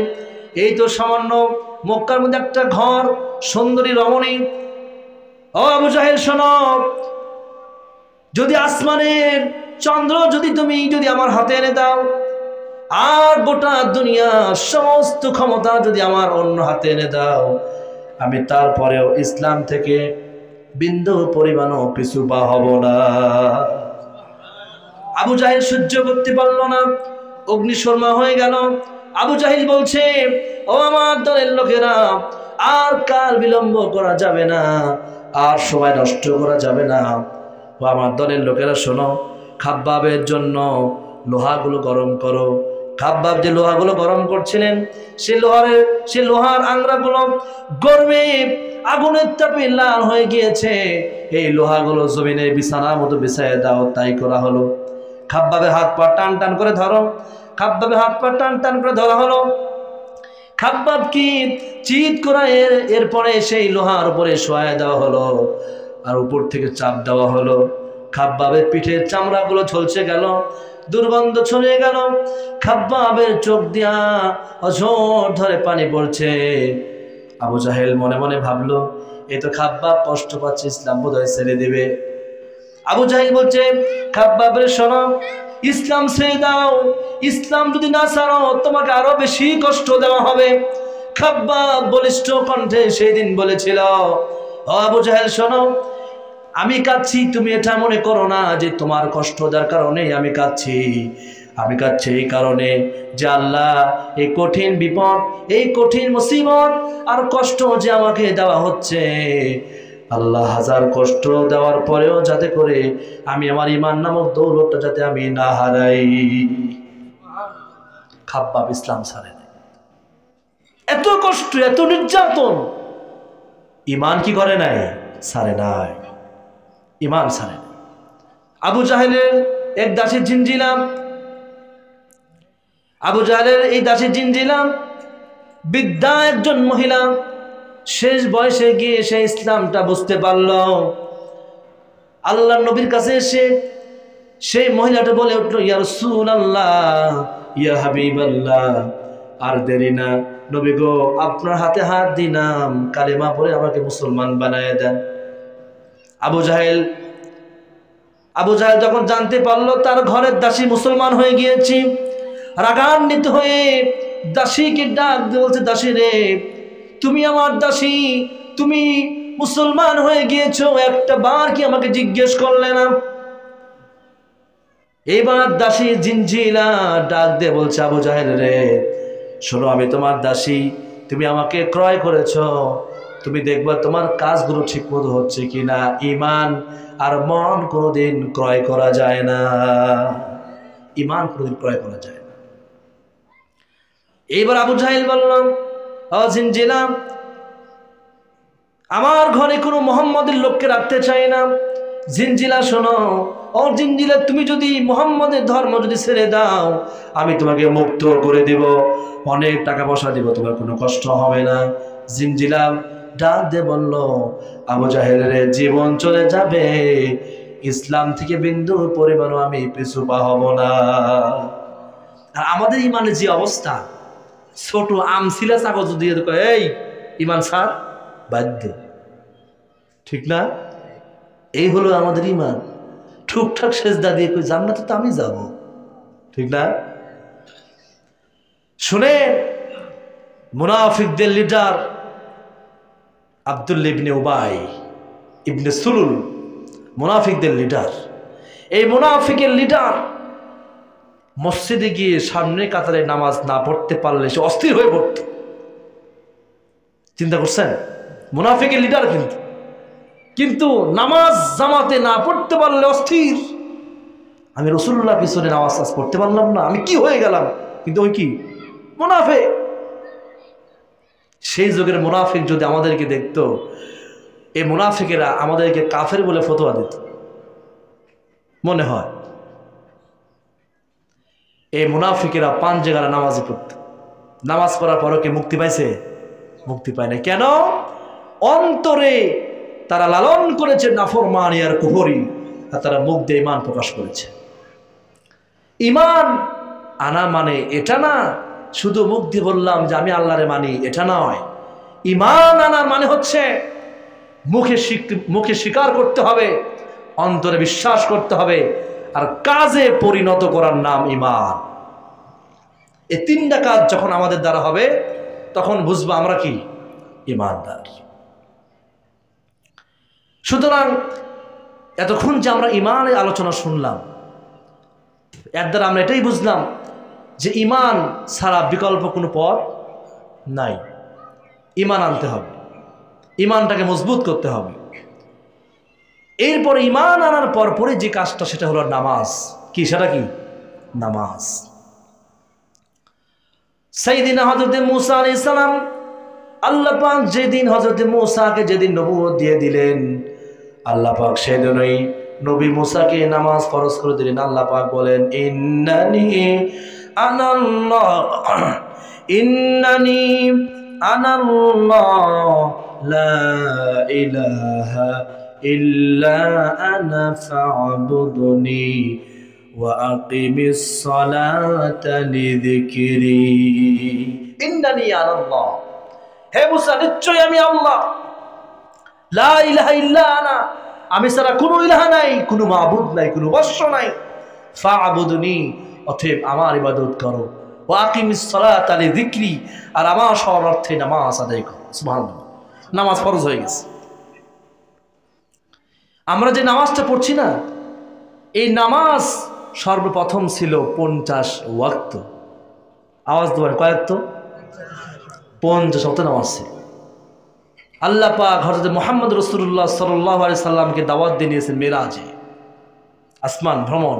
এই তো সামান্য মক্কার মধ্যে একটা ঘর, সুন্দরী রমণী। ও আবু জাহেল শোনো, যদি আসমানের চন্দ্র যদি আমার হাতে এনে দাও, আর গোটা দুনিয়া সমস্ত ক্ষমতা যদি আমার অন্য হাতে এনে দাও, আমি তারপরেও ইসলাম থেকে বিন্দু পরিমাণও পিছু পা হব না। আবু জাহেল সহ্য করতে পারল না, অগ্নিশর্মা হয়ে গেল। আবু জাহেল বলছে, ও আমার দলের লোকেরা, আর কাল বিলম্ব করা যাবে না, আর সময় নষ্ট করা যাবে না। ও আমার দলের লোকেরা শোনো, খাব্বাবের জন্য লোহাগুলো গরম করো। খাব্বাব যে লোহাগুলো গরম করছিলেন, সে লোহার আংরাগুলো গরমে আগুনের তাপে লাল হয়ে গিয়েছে। এই লোহাগুলো জমিনের বিছানার মতো বিছাইয়ে দাও। তাই করা হলো। খাব্বাবের হাত পা টান টান করে ধরো। খাব্বাবের হাত পা টান টান করে ধরা হলো। খাব্বাব কি চিৎ করা, এরপরে সেই লোহার উপরে শোয়ায় দেওয়া হলো, আর উপর থেকে চাপ দেওয়া হলো। খাব্বাবের পিঠের চামড়াগুলো ঝলসে গেল, দুর্গন্ধ ছড়িয়ে গেল। খাব্বাবের চোখ দিয়া অঝোর ধরে পানি পড়ছে। আবু জাহেল মনে মনে ভাবলো, এই তো খাব্বাব কষ্ট পাচ্ছে, ইসলাম বোধহয় ছেড়ে দেবে। আবু জাহেল বলছে, খাব্বাবের শোনো, ইসলাম ছেড়ে দাও। ইসলাম যদি না ছাড়ো, তোমাকে আরো বেশি কষ্ট দেওয়া হবে। খাব্বাব বলিষ্ঠ কণ্ঠে সেই দিন বলেছিল, ও আবু জাহেল শোনো, আমি কাঁদছি, তুমি এটা মনে করো না যে তোমার কষ্ট দেওয়ার কারণে আমি কাঁদছি। আমি কাঁদছি এই কারণে যে আল্লাহ এই কঠিন বিপদ, এই কঠিন মুসিবত আর কষ্ট যে আমাকে দেওয়া হচ্ছে, আল্লাহ হাজার কষ্ট দেওয়ার পরেও যাতে করে আমি আমার ঈমান নামক দৌলতটা যাতে আমি না হারাই। খাব্বাব ইসলাম ছাড়ে নাই। এত কষ্ট, এত নির্যাতন, ঈমান কি করে নাই? ছাড়ে নাই, ঈমান ছাড়ে নাই। আবু জাহেলের এক দাসী জিনজিলাম, আবু জাহেলের এই দাসী জিনজিলাম বিদ্যা একজন মহিলা, শেষ বয়সে গিয়ে সে ইসলামটা বুঝতে পারল। আল্লাহর নবীর কাছে এসে সেই মহিলাটা বলে উঠল, ইয়া রাসূলুল্লাহ, ইয়া হাবিবাল্লাহ, আর দেরি না নবী গো, আপনার হাতে হাত দিলাম, কালেমা পড়ে আমাকে মুসলমান বানায় দেন। আবু জাহেল যখন জানতে পারলো তার ঘরের দাসী মুসলমান হয়ে গিয়েছি, রাগান্বিত হয়ে দাসীকে ডাক দিয়ে বলছে, দাসী রে, তুমি আমার দাসী, তুমি মুসলমান হয়ে গিয়েছো, একটা বার কি আমাকে জিজ্ঞেস করলে না? এবার দাসী জিনজিলা ডাক দিয়ে বলছে, আবু জাহেল রে শোনো, আমি তোমার দাসী, তুমি আমাকে ক্রয় করেছো, তুমি দেখবা তোমার কাজগুলো ঠিক মতো হচ্ছে কিনা। ঈমান আর মন কোনোদিন ক্রয় করা যায় না, ঈমান কোনোদিন ক্রয় করা যায় না। এইবার আবু জাহেল বললাম, ও জিনজিলা, আমার ঘরে কোনো মোহাম্মদের লোককে রাখতে চাই না। জিনজিলা শোনো, ও জিনজিলা, তুমি যদি মোহাম্মদের ধর্ম যদি ছেড়ে দাও, আমি তোমাকে মুক্ত করে দিব, অনেক টাকা পয়সা দিব, তোমার কোনো কষ্ট হবে না। জিনজিলা ডাক দিয়ে বলল, আবু জাহেলের জীবন চলে যাবে, ইসলাম থেকে বিন্দু পরিমাণও আমি পিছু পা হব না। আর আমাদের ইমানের যে অবস্থা, ছোট আমসিলা কাগজ দিয়ে এই ইমান ছাড়, বাধ্য, ঠিক না? এই হলো আমাদের ইমান। ঠুকঠাক সেজদা দিয়ে কই জান্নাতে তো আমি যাব, ঠিক না? শুনে, মুনাফিকদের লিডার আব্দুল্লাহ ইবনে উবাই ইবনে সুলুল, মুনাফিকদের লিডার, এই মুনাফিকের লিডার মসজিদে গিয়ে সামনে কাতারে নামাজ না পড়তে পারলে সে অস্থির হয়ে পড়ত। চিন্তা করছেন? মুনাফিকের লিডার কিন্তু নামাজ জামাতে না পড়তে পারলে অস্থির। আমি রাসূলুল্লাহ পিছনে নামাজ পড়তে পারলাম না, আমি কি হয়ে গেলাম? কিন্তু ওই কি মুনাফিক। সেই যুগের মুনাফিক যদি আমাদেরকে দেখতো, এই মুনাফিকেরা আমাদেরকে কাফের বলে ফতোয়া দিত মনে হয়। এই মুনাফিকেরা পাঞ্জেগারা নামাজই পড়ত, নামাজ পড়ার পরও কি মুক্তি পাইছে? মুক্তি পায় না। কেন? অন্তরে তারা লালন করেছে নাফরমানি আর কুফরি, আর তারা মুখ দিয়ে ঈমান প্রকাশ করেছে। ঈমান আনা মানে এটা না শুধু মুখ দিয়ে বললাম যে আমি আল্লাহরে মানি, এটা নয়। ঈমান আনার মানে হচ্ছে মুখে স্বীকার করতে হবে, অন্তরে বিশ্বাস করতে হবে, আর কাজে পরিণত করার নাম ঈমান। এই তিনটা কাজ যখন আমাদের দ্বারা হবে তখন বুঝবো আমরা কি ঈমানদার। সুতরাং এতক্ষণ যে আমরা ঈমানের আলোচনা শুনলাম, এর দ্বারা আমরা এটাই বুঝলাম যে ঈমান ছাড়া বিকল্প কোনো পথ নাই। ঈমান আনতে হবে, ঈমানটাকে মজবুত করতে হবে। এরপর ঈমান আনার পরে যে কাজটা সেটা হলো নামাজ। কি সেটা? কি নামাজ। সাইয়েদিনা হযরত মূসা আলাইহিস সালাম, আল্লাহ পাক যেদিন হযরত মূসাকে যেদিন নবুয়ত দিয়ে দিলেন, আল্লাহ পাক সেদিনই নবী মূসাকে নামাজ ফরজ করে দিলেন। আল্লাহ পাক বলেন, ইন্নানি আনাল্লাহ লা ইলাহা ইল্লা আনা ফা'বুদনি ওয়া আকিমিস সালাতা লিযিকরি। ইন্নানি আনাল্লাহ, হে মূসা নিশ্চয় আমি আল্লাহ, লা ইলাহা ইল্লা আনা, আমি ছাড়া কোনো ইলাহা নাই, কোনো মাবুদ নাই, কোনো বৎস নাই। ফা'বুদনি, অতএব আমার ইবাদত করো। ওয়া আকিমিস সালাতা লিযিকরি, আর আমার স্মরণার্থে নামাজ আদায় করো। সুবহানাল্লাহ, নামাজ ফরজ হয়ে গেছে। আমরা যে নামাজটা পড়ছি না, এই নামাজ সর্বপ্রথম ছিল 50 ওয়াক্ত। আওয়াজ দেবেন, কয় ওয়াক্ত? 50 ওয়াক্ত নামাজ ছিল। আল্লাহ পাক হযরত মুহাম্মদ রাসূলুল্লাহ সাল্লাল্লাহু আলাইহি সাল্লামকে দাওয়াত দিয়েছেন মেরাজে, আসমান ভ্রমণ।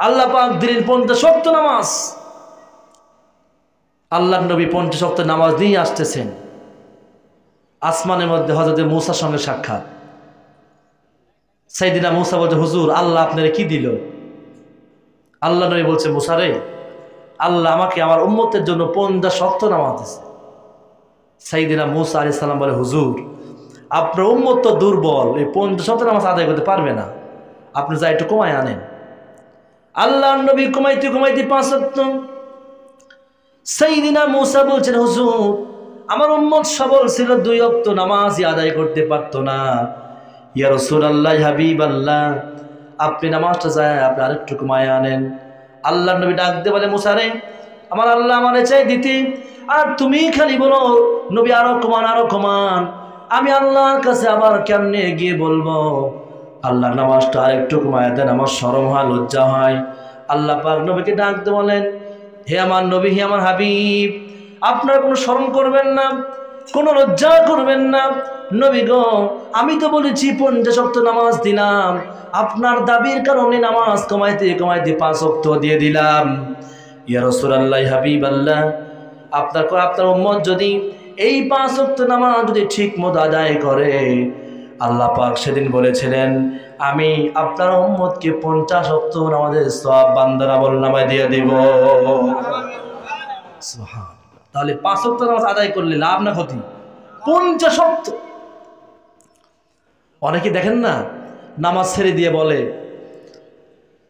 আল্লাহ পাক দিলেন 50 ওয়াক্ত নামাজ। আল্লাহর নবী 50 ওয়াক্ত নামাজ নিয়ে আসতেছেন। আসমানের মধ্যে হযরত মূসার সঙ্গে সাক্ষাৎ। সাইয়েদিনা মূসা বলছে, হুজুর আল্লাহ আপনারে কি দিল? আল্লাহ নবী বলছে, মূসা রে, আল্লাহ আমাকে আমার উম্মতের জন্য 50 ওয়াক্ত নামাজ দিয়েছে। সাইয়েদিনা মূসা আলাইহিস সালাম বলে, হুজুর আপনার উম্মত তো দুর্বল, এই 50 ওয়াক্ত নামাজ আদায় করতে পারবে না, আপনি যা একটু কমায় আনেন। আল্লাহর নবী কমাইতে কমাইতে 5 ওয়াক্ত। সাইয়েদিনা মূসা বলছেন, হুজুর আমার উম্মত সবল ছিল, 2 ওয়াক্ত নামাজই আদায় করতে পারতো না। ইয়া রাসূলুল্লাহ, হাবিবাল্লাহ, আপনি নামাজটা যায় আপনি আরেকটু কমায় আনেন। আল্লাহর নবী ডাক দিয়ে বলে, মূসা রে, আমার আল্লাহ আমারে চাই দিতে, আর তুমি খালি বলো নবী আরো কমান, আরো কমান। আমি আল্লাহর কাছে আবার কেমনে গিয়ে বলবো আল্লাহ নামাজটা আরেকটু কমায় দেন? আমার শরম হয়, লজ্জা হয়। আল্লাহ পাক নবীকে ডাক দিয়ে বলেন, হে আমার নবী, হে আমার হাবিব, আপনারা কোনো শরম করবেন না, কোনো লজ্জা করবেন না। নবী গো, আমি তো বলেছি 50 ওয়াক্ত নামাজ দিলাম, আপনার দাবির কারণে নামাজ কমাইতে কমাইতে 5 ওয়াক্ত দিয়ে দিলাম। ইয়া রাসূলুল্লাহ, হাবিবাল্লাহ, আপনার উম্মত যদি এই 5 ওয়াক্ত নামাজ যদি ঠিক মতো আদায় করে, আল্লাহ পাক সেদিন বলেছিলেন আমি আপনার উম্মতকে 50 ওয়াক্ত নামাজের সওয়াব বান্দার আমলনামায় দিয়ে দেব। সুবহানাল্লাহ। তাহলে 5 ওয়াক্ত নামাজ আদায় করলে লাভ না ক্ষতি? 50 ওয়াক্ত। অনেকে দেখেন না, নামাজ ছেড়ে দিয়ে বলে,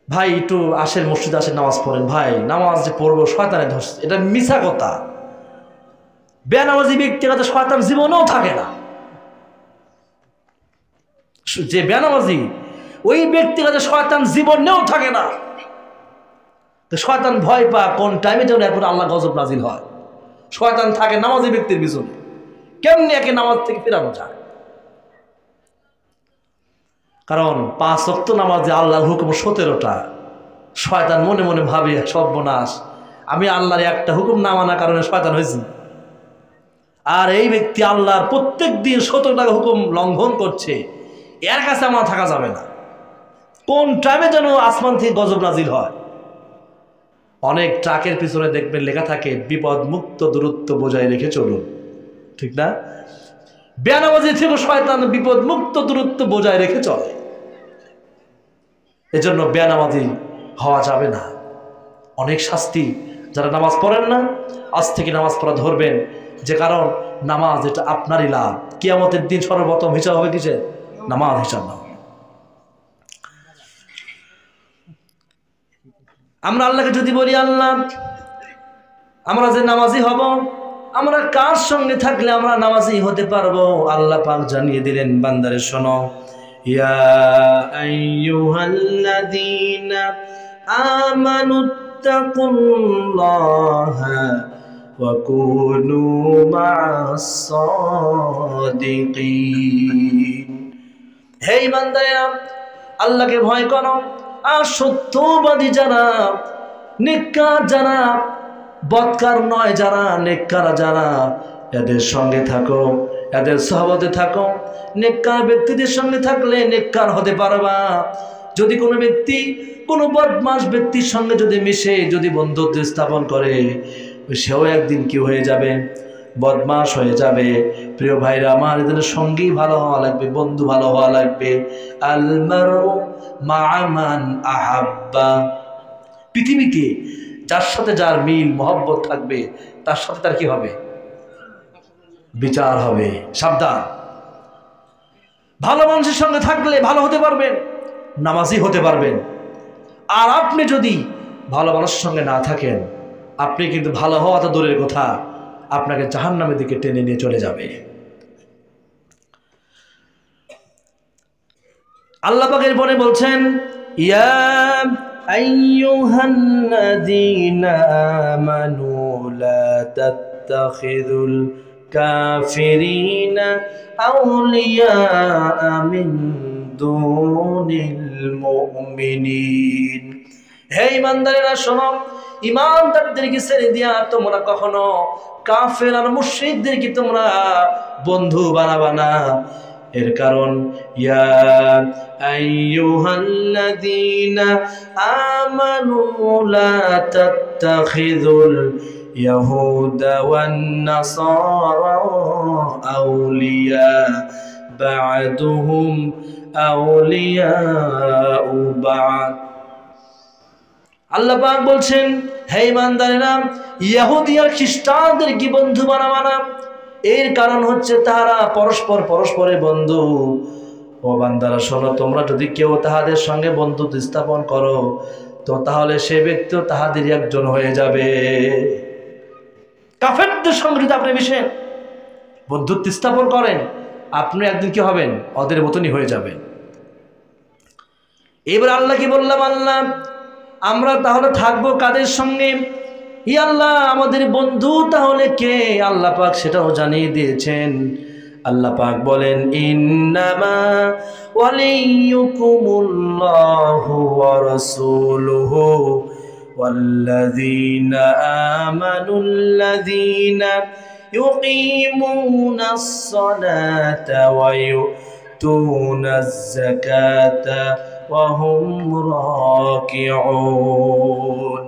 ভাই একটু আসেন মসজিদে আসেন নামাজ পড়েন। ভাই নামাজ যে পড়বো শয়তানে ধরছে, এটা মিছা কথা। বেনামাজি ব্যক্তির কাছে শয়তান জীবনেও থাকে না। যে বেনামাজি ওই ব্যক্তির কাছে শয়তান জীবনেও থাকে না। তো শয়তান ভয় পা কোন টাইমে যেন এখন আল্লাহ গজব নাজিল হয়। শয়তান থাকে নামাজি ব্যক্তির পিছনে, কেমনি একে নামাজ থেকে ফেরানো যায়। কারণ 5 ওয়াক্ত নামাজে আল্লাহর হুকুম 17টা। শয়তান মনে মনে ভাবে, সর্বনাশ, আমি আল্লাহর একটা হুকুম না মানার কারণে শয়তান হয়েছি। আর এই ব্যক্তি আল্লাহর প্রত্যেক দিন 17টা হুকুম লঙ্ঘন করছে, এর কাছে আমার থাকা যাবে না। কোন টাইমে যেন আসমান থেকে গজব নাজিল হয়। অনেক ট্রাকের পিছনে দেখবেন লেখা থাকে, বিপদ মুক্ত দূরত্ব বজায় রেখে চলুন, ঠিক না? বেনামাজি থেকে শয়তান বিপদ মুক্ত দূরত্ব বজায় রেখে চলে। এজন্য বেনামাজি হওয়া যাবে না। অনেক শাস্তি। যারা নামাজ পড়েন না, আজ থেকে নামাজ পড়া ধরবেন। যে কারণ নামাজ এটা আপনারই লাভ। কিয়ামতের দিন সর্বপ্রথম হিসাব হবে কিসে? নামাজ হিসাব না। আমরা আল্লাহকে যদি বলি আল্লাহ আমরা যে নামাজি হব, আমরা কার সঙ্গে থাকলে আমরা নামাজি হতে পারবো? আল্লাহ পাক জানিয়ে দিলেন, বান্দারে শোনো, ইয়া আইয়ুহাল্লাযীনা আমানুত্তাকুল্লাহা ওয়া কুনু মা'আস সাদিকিন। হে বান্দারা, আল্লাহকে ভয় করো, আর সত্যবাদী যারা, নেককার যারা, বদকার নয় যারা, নেককার যারা, এদের সঙ্গে থাকো, এদের সহবতে থাকো। নেককার ব্যক্তিদের সঙ্গে থাকলে নেককার হতে পারবা। যদি কোনো ব্যক্তি কোনো বদমাশ ব্যক্তির সঙ্গে যদি মিশে, যদি বন্ধুত্ব স্থাপন করে, সেও একদিন কি হয়ে যাবে? বদমাশ হয়ে যাবে। প্রিয় ভাইরা আমার, এদের সঙ্গী ভালো হওয়া লাগবে, বন্ধু ভালো হওয়া লাগবে। আল মারউ মা'a মান আহাব্বা। পৃথিবীতে যার সাথে যার মিল মহব্বত থাকবে, তার সাথে তার কি হবে? বিচার হবে। সাবধান। ভালো মানুষের সঙ্গে থাকলে ভালো হতে পারবেন, নামাজি হতে পারবেন। আর আপনি যদি ভালো মানুষের সঙ্গে না থাকেন, আপনি কিন্তু ভালো হওয়া তো দূরের কথা, আপনাকে জাহান্নামের দিকে টেনে নিয়ে চলে যাবে। আল্লাহ পাক এরপরে বলছেন, ইয়া আইয়ুহাল্লাযীনা আমানু লা তাত্তাখিযুল কাফিরিনা আউলিয়া মিন দুনিল মুমিনিন। হে ঈমানদারেরা শোনো, ঈমানদারদেরকে ছেড়ে দিয়া তোমরা কখনো কাফের আর মুশরিকদেরকে তোমরা বন্ধু বানাবা না। এর কারণ, ইয়া আইয়ুহাল্লাযীনা আমানু লা তাত্তাখিযুল ইয়াহুদা ওয়ান নাসারা আউলিয়া বা'দুহুম আউলিয়াউ বা'দ। আল্লাহ পাক বলছেন, হে ঈমানদারেরা, ইহুদি আর খ্রিস্টানদেরকে বন্ধু বানাবা না। এর কারণ হচ্ছে তারা পরস্পরের বন্ধু। ও বান্দারা শোনো, তোমরা যদি কেউ তাহাদের সঙ্গে বন্ধুত্ব স্থাপন করো, তো তাহলে সে ব্যক্তিও তাহাদের একজন হয়ে যাবে। কাফেরদের সঙ্গে যদি আপনি মিশেন, বন্ধুত্ব স্থাপন করেন, আপনি একদিন কি হবেন? ওদের মতনই হয়ে যাবেন। এবার আল্লাহ কি বললাম, আল্লাহ আমরা তাহলে থাকবো কাদের সঙ্গে? ই আল্লাহ, আমাদের বন্ধু তাহলে কে? আল্লাহ পাক সেটাও জানিয়ে দিয়েছেন। আল্লাহ পাক বলেন, ইন্নামা ওয়ালিয়ুকুমুল্লাহু ওয়া রাসূলুহু ওয়াল্লাযীনা আমানুল্লাযীনা ইউকিমুনাস সালাতা ওয়া ইউতুনাজ যাকাতা ওয়া হুম রাকিউন।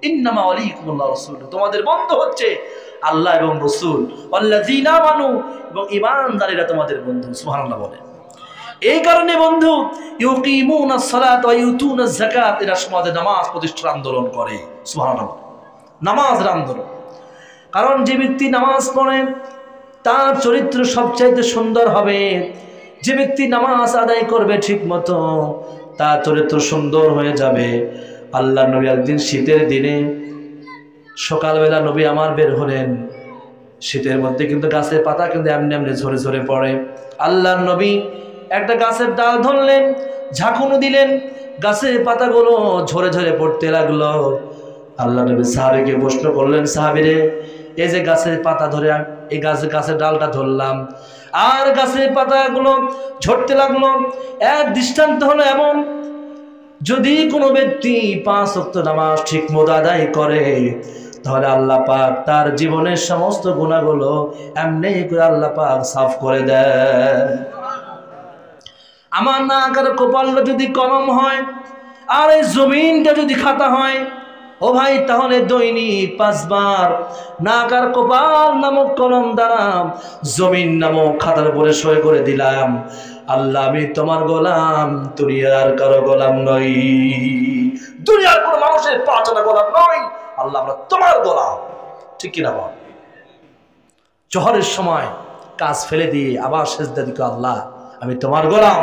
ইন্নামা ওয়ালিয়ুকুমুল্লাহু ওয়া রাসূলুহু, তোমাদের বন্ধু হচ্ছে আল্লাহ এবং রাসূল। ওয়াল্লাযীনা আমানু, এবং ঈমানদারেরা তোমাদের বন্ধু। সুবহানাল্লাহ বলেন। এই কারণে বন্ধু, ইউকিমুনাস সালাত ওয়া ইউতুনাজ যাকাত, এরা সমাজে নামাজ প্রতিষ্ঠার আন্দোলন করে। সুবহানাল্লাহ। নামাজের আন্দোলন। কারণ যে ব্যক্তি নামাজ পড়ে তার চরিত্র সবচাইতে সুন্দর হবে। যে ব্যক্তি নামাজ আদায় করবে ঠিক মতো, তার চরিত্র সুন্দর হয়ে যাবে। আল্লাহ নবী একদিন শীতের দিনে সকালবেলা নবী আমার বের হলেন। শীতের মধ্যে কিন্তু গাছের পাতা কিন্তু এমনি এমনি ঝরে ঝরে পড়ে। আল্লাহ নবী একটা গাছের ডাল ধরলেন, ঝাঁকুনি দিলেন, গাছের পাতাগুলো ঝরে ঝরে পড়তে লাগলো। আল্লাহ নবী সাহাবীকে প্রশ্ন করলেন, সাহাবীরে, এই যে গাছের পাতা ধরে, এই গাছের ডালটা ধরলাম, আর গাছের পাতাগুলো ঝরতে লাগলো। এক দৃষ্টান্ত হলো এমন, যদি কোনো ব্যক্তি 5 ওয়াক্ত নামাজ ঠিক মতো আদায় করে, তাহলে আল্লাহ পাক তার জীবনের সমস্ত গুনাহগুলো এমনি করে আল্লাহ পাক সাফ করে দেয়। আমার নাক আর কপালটা যদি কলম হয়, আর এই জমিনটা যদি খাতা হয়, ও ভাই, তাহলে দৈনিক 5 বার নাক আর কপাল নামক কলম দ্বারা জমিন নামক খাতার উপরে সই করে দিলাম, আল্লাহ আমি তোমার গোলাম, দুনিয়ার কারো গোলাম নই, দুনিয়ার কোনো মানুষের পাঁচটা গোলাম নই, আল্লাহ আমরা তোমার গোলাম। ঠিক কিনা বল? জোহরের সময় কাজ ফেলে দিয়ে আবার সেজদা দিত, আল্লাহ আমি তোমার গোলাম।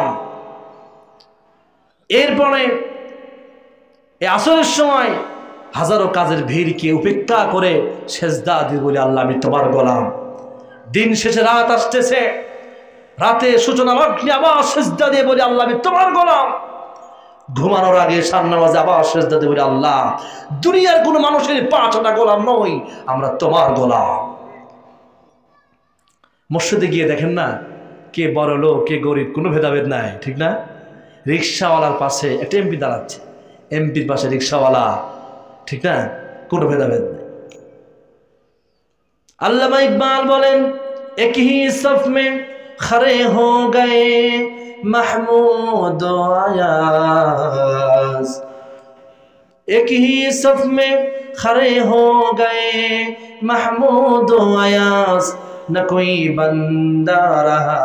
এরপরে এই আসরের সময় হাজারো কাজের ভিড়কে উপেক্ষা করে সেজদা দিয়ে বলি, আল্লাহ আমি তোমার গোলাম। দিন শেষে রাত আসতেছে, রাতে সূচনা লগ্নে আবার সেজদা দিয়ে বলি, আল্লাহ আমি তোমার গোলাম। ঘুমানোর আগে সামনে নামাজে আবার সেজদা দিয়ে বলি, আল্লাহ দুনিয়ার কোনো মানুষের 5টা গোলাম নই, আমরা তোমার গোলাম। মসজিদে গিয়ে দেখেন না, কে বড় লোক কে গরিব কোনো ভেদাভেদ নাই, ঠিক না? রিক্সাওয়ালার পাশে একটা এমপি দাঁড়াচ্ছে, এমপির পাশে রিক্সাওয়ালা, ঠিক না? কোনো ভেদাভেদ নেই। আল্লামা ইকবাল বলেন, এক হি সফ মে খড়ে হো গয়ে महमूद आयाज, एक ही सफ में खड़े हो गए महमूद आयाज, न कोई बंदा रहा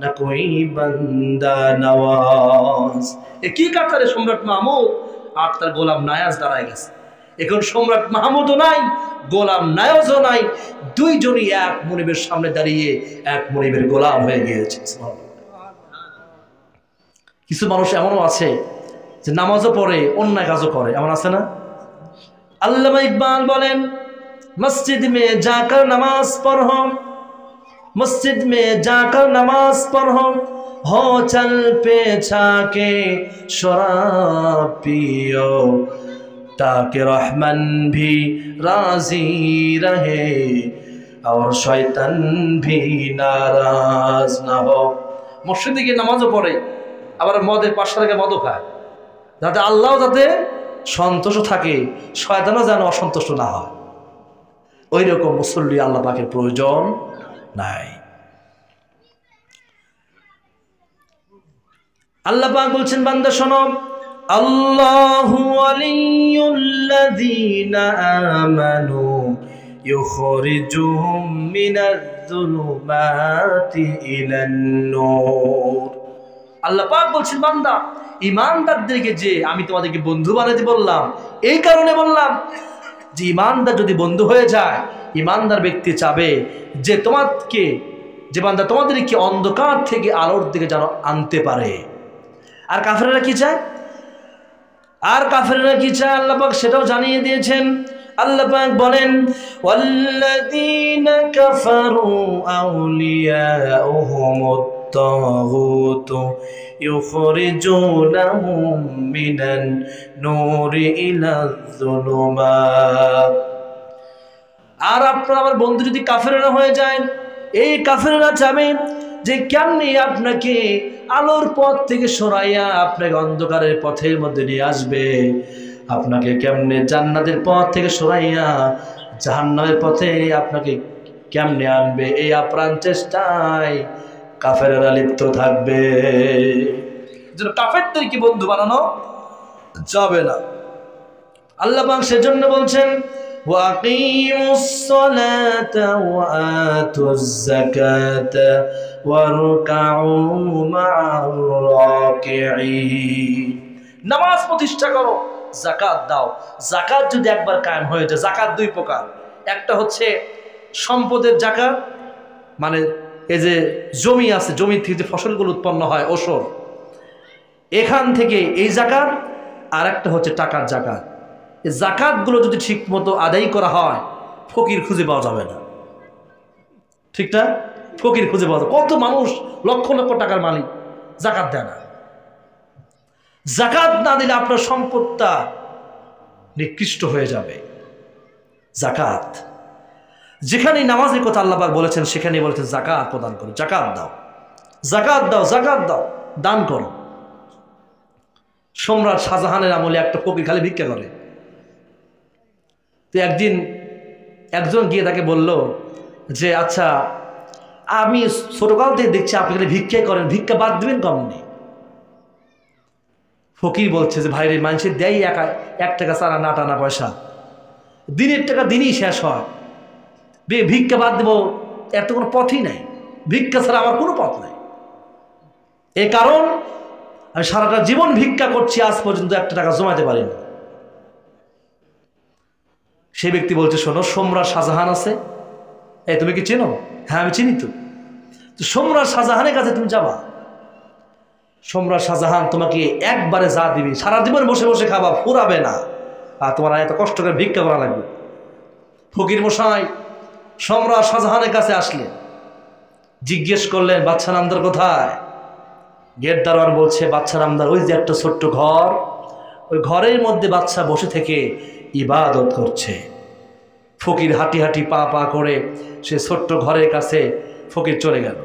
न कोई बंदा नवाज। एक ही কাতারে সম্রাট মাহমুদ আর তার গোলাম নায়াজ দাঁড়ায় গেছে। এখন সম্রাট মাহমুদও নাই, গোলাম নায়াজও নাই, দুইজনই এক মনিবের সামনে দাঁড়িয়ে এক মনিবের গোলাম হয়ে গিয়েছে। কিছু মানুষ এমনও আছে যে নামাজও পড়ে অন্যায় কাজও করে, এমন আছে না? আল্লামা ইকবাল বলেন, মসজিদ মে যাকর নামাজ পড়ো, মসজিদ মে যাকর নামাজ পড়ো, हो चल पे छाके शराब पियो, ताकि रहमान भी राजी रहे और शैतान भी नाराज ना हो। মসজিদে গিয়ে নামাজও পড়ে, আবার মদের পাশে থেকে মদও খায়, যাতে আল্লাহ যাতে সন্তুষ্ট থাকে, শয়তানও যেন অসন্তুষ্ট না হয়। ওই রকম মুসল্লি আল্লাহ পাকের প্রয়োজন নাই। আল্লাহ পাক বলছেন, বান্দা শোনো, আল্লাহু ওয়ালিয়ুল্লাযীনা আমানু ইউখরিজুহুম মিনাজ-যুলুমাতি ইলান-নূর। আল্লাহ পাক বলছেন, বান্দা ঈমানদারদেরকে যে আমি তোমাদেরকে বন্ধু বানাতে বললাম, এই কারণে বললাম যে ঈমানদার যদি বন্ধু হয়ে যায়, ঈমানদার ব্যক্তি চাবে যে তোমাকে, যে বান্দা তোমাদেরকে অন্ধকার থেকে আলোর দিকে যেন আনতে পারে। আর কাফেররা কি চায়? আল্লাহ পাক সেটাও জানিয়ে দিয়েছেন। আল্লাহ পাক বলেন, ওয়াল্লাযীনা কাফারু আউলিয়াউহুমুত তাগুতু ইউখরিজুনাহুম মিনান নূরি ইলায-যুলুমাত। আর আপনার আমার বন্ধু যদি কাফেররা হয়ে যায়, এই কাফেররা চাবে যে কেমনি আপনাকে আলোর পথ থেকে সরাইয়া আপনাকে অন্ধকারের পথের মধ্যে নিয়ে আসবে, আপনাকে কেমনে জান্নাতের পথ থেকে সরাইয়া জাহান্নামের পথে আপনাকে কেমনে আনবে, এই আপ্রাণ চেষ্টায় কাফেররা লিপ্ত থাকবে। যেন কাফেরদেরকে বন্ধু বানানো যাবে না। আল্লাহ পাক সেজন্য বলছেন, ওয়াকিমুস সালাতা ওয়া আতুজ যাকাতা ওয়ারকাউ মা'আর রাকিঈন। নামাজ প্রতিষ্ঠা করো, যাকাত দাও। যাকাত যদি একবার কায়েম হয়ে যায়, যাকাত দুই প্রকার। একটা হচ্ছে সম্পদের যাকাত, মানে এই যে জমি আছে, জমি থেকে যে ফসলগুলো উৎপন্ন হয়, ওসর, এখান থেকে এই যাকাত। আর একটা হচ্ছে টাকার যাকাত। এই যাকাতগুলো যদি ঠিক মতো আদায় করা হয়, ফকির খুঁজে পাওয়া যাবে না, ঠিক না? ফকির খুঁজে পাওয়া যাবে। কত মানুষ লক্ষ লক্ষ টাকার মালিক, যাকাত দেয় না। যাকাত না দিলে আপনার সম্পদটা নিকৃষ্ট হয়ে যাবে। যাকাত, যেখানে নামাজের কথা আল্লাহ পাক বলেছেন, সেখানে বলেছেন যাকাত প্রদান করো, যাকাত দাও, যাকাত দাও, যাকাত দাও, দান করো। সম্রাট শাহজাহানের আমলে একটা ফকির খালি ভিক্ষা করে। তো একদিন একজন গিয়ে তাকে বলল যে, আচ্ছা আমি ছোটকাল থেকে দেখছি আপনি খালি ভিক্ষাই করেন, ভিক্ষা বাদ দিবেন কমনি। ফকির বলছে যে, ভাইরে মানুষের দেয় 1 টাকা ছাড়া না টানা পয়সা, দিনের টাকা দিনই শেষ হয়, ভিক্ষা বাদ দেবো এর তো কোনো পথই নাই, ভিক্ষা ছাড়া আমার কোনো পথ নাই। এই কারণ আমি সারাটা জীবন ভিক্ষা করছি, আজ পর্যন্ত 1 টাকা জমাতে পারিনি। সেই ব্যক্তি বলছে, শোনো, সম্রাট শাহজাহান আছে, এই তুমি কি চেনো? হ্যাঁ আমি চিনি। তো সম্রাট শাহজাহানের কাছে তুমি যাবা, সম্রাট শাহজাহান তোমাকে একবারে যা দিবি, সারা জীবন বসে বসে খাবা, ফুরাবে না, আর তোমার এত কষ্ট করে ভিক্ষা করা লাগবে। ফকির মশাই সম্রাট শাহজাহানের কাছে আসলেন, জিজ্ঞেস করলেন বাদশা নামদার কোথায়? গেট দারোয়ান বলছে বাদশা নামদার ওই যে একটা ছোট্ট ঘর, ওই ঘরের মধ্যে বাদশা বসে থেকে ইবাদত করছে। ফকির হাঁটি হাঁটি পা পা করে সে ছোট্ট ঘরের কাছে ফকির চলে গেল,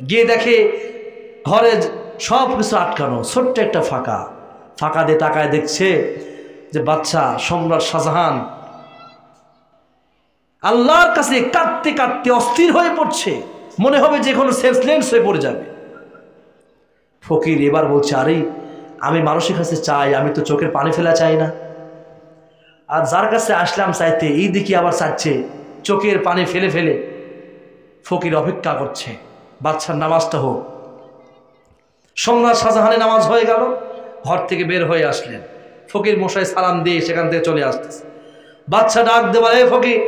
গিয়ে দেখে ঘরে সব কিছু আটকানো, ছোট্ট একটা ফাঁকা, ফাঁকা দিয়ে তাকায় দেখছে যে বাদশা সম্রাট শাহজাহান আল্লাহর কাছে কাঁদতে কাঁদতে অস্থির হয়ে পড়ছে, মনে হবে যে কোনো সেন্সলেস হয়ে পড়ে যাবে। ফকির এবার বলছে আরে আমি মানুষের কাছে চাই, আমি তো চোখের পানি ফেলা চাই না, আর যার কাছে আসলাম চাইতে এই দিকে আবার চাচ্ছে চোখের পানি ফেলে ফেলে। ফকির অপেক্ষা করছে বাদশার নামাজটা হোক। সম্রাট শাহজাহানের নামাজ হয়ে গেল, ঘর থেকে বের হয়ে আসলেন, ফকির মশাই সালাম দিয়ে সেখান থেকে চলে আসতেছে। বাদশা ডাক দেওয়া, এ ফকির,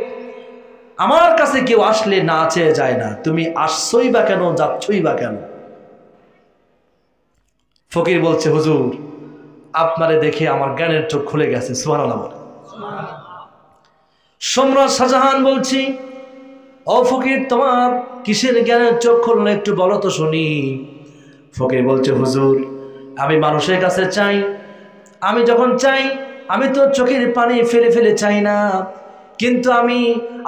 আমার কাছে কেউ আসলে না চেয়ে যায় না, তুমি আসছই বা কেন, যাচ্ছই বা কেন? ফকির বলছে হুজুর আপনারে দেখে আমার জ্ঞানের চোখ খুলে গেছে, সুবহানাল্লাহ বলে। সম্রাট শাহজাহান বলছি ও ফকির তোমার কিসের জ্ঞানের চোখ খুললো একটু বলো তো শুনি। ফকির বলছে হুজুর আমি মানুষের কাছে চাই, আমি যখন চাই আমি তো চোখের পানি ফেলে ফেলে চাই না, কিন্তু আমি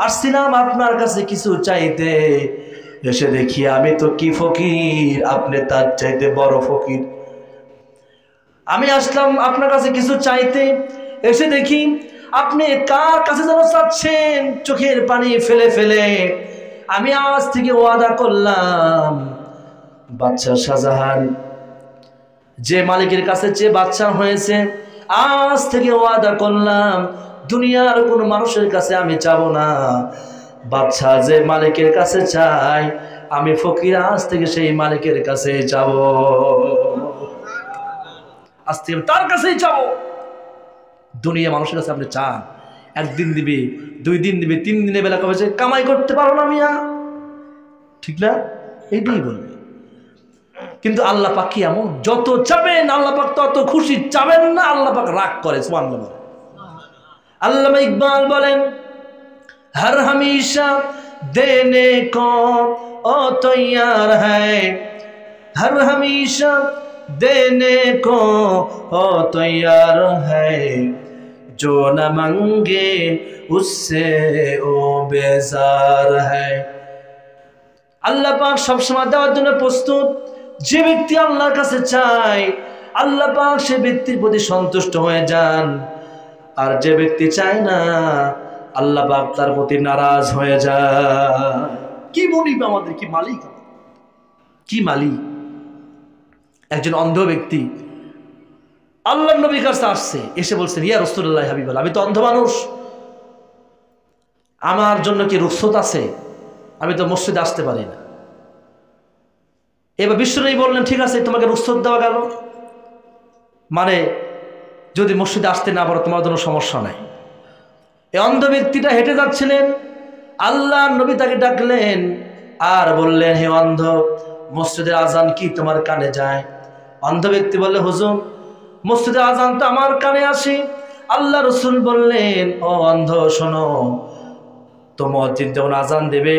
আসছিলাম আপনার কাছে কিছু চাইতে, এসে দেখি আমি তো কি ফকির, আপনি তার চাইতে বড় ফকির। আমি আসলাম আপনার কাছে কিছু চাইতে, এসে দেখি আপনি কার কাছে যেন চাচ্ছেন চোখের পানি ফেলে ফেলে। আমি আজ থেকে ওয়াদা করলাম বাদশা শাহজাহান যে মালিকের কাছে যে বাদশা হয়েছে, আজ থেকে ওয়াদা করলাম দুনিয়ার কোন মানুষের কাছে আমি চাবো না, বাদশা যে মালিকের কাছে চাই আমি ফকির আজ থেকে সেই মালিকের কাছে যাব, আজ থেকে তার কাছেই যাবো। দুনিয়া মানুষের কাছে আপনি চান, একদিন দিবে, 2 দিন দিবে, 3 দিনে বেলা কবে কামাই করতে পারো না মিয়া, ঠিক না? এইটাই বলবে। কিন্তু আল্লাহ পাক কি এমন, যত চাবেন আল্লাহ পাক তত খুশি, চাবেন না আল্লাহ পাক রাগ করে। সুবহানাল্লাহ। আল্লামা ইকবাল বলেন হর হমেশা দেনে কো ও তৈয়ার হ্যায়, হর হমেশা देने को ओ तैयार है, जो न मांगे उससे ओ बेजार है। আল্লাহ পাক সব সময় দেওয়ার জন্য প্রস্তুত। যে ব্যক্তি আল্লাহর কাছে চায় আল্লাহ পাক সে ব্যক্তির প্রতি সন্তুষ্ট হয়ে যান, আর যে ব্যক্তি চায় না আল্লাহ পাক তার প্রতি নারাজ হয়ে যায়। কি বলিব আমাদের কি মালিক, কি মালিক। একজন অন্ধ ব্যক্তি আল্লাহর নবীর কাছে আসছে, এসে বলছেন ইয়া রাসূলুল্লাহ হাবিবাল্লাহ, আমি তো অন্ধ মানুষ, আমার জন্য কি রুখসত আছে? আমি তো মসজিদে আসতে পারি না। এবার বিশ্বনবী বললেন ঠিক আছে তোমাকে রুখসত দেওয়া গেল, মানে যদি মসজিদে আসতে না পারো তোমার কোনো সমস্যা নাই। এই অন্ধ ব্যক্তিটা হেঁটে যাচ্ছিলেন, আল্লাহর নবী তাকে ডাকলেন আর বললেন হে অন্ধ, মসজিদের আজান কি তোমার কানে যায়? অন্ধ ব্যক্তি বললে হুজুর মসজিদের আজান তো আমার কানে আসে। আল্লাহ রাসূল বললেন ও অন্ধ শোনো, তোমার যখন আজান দেবে,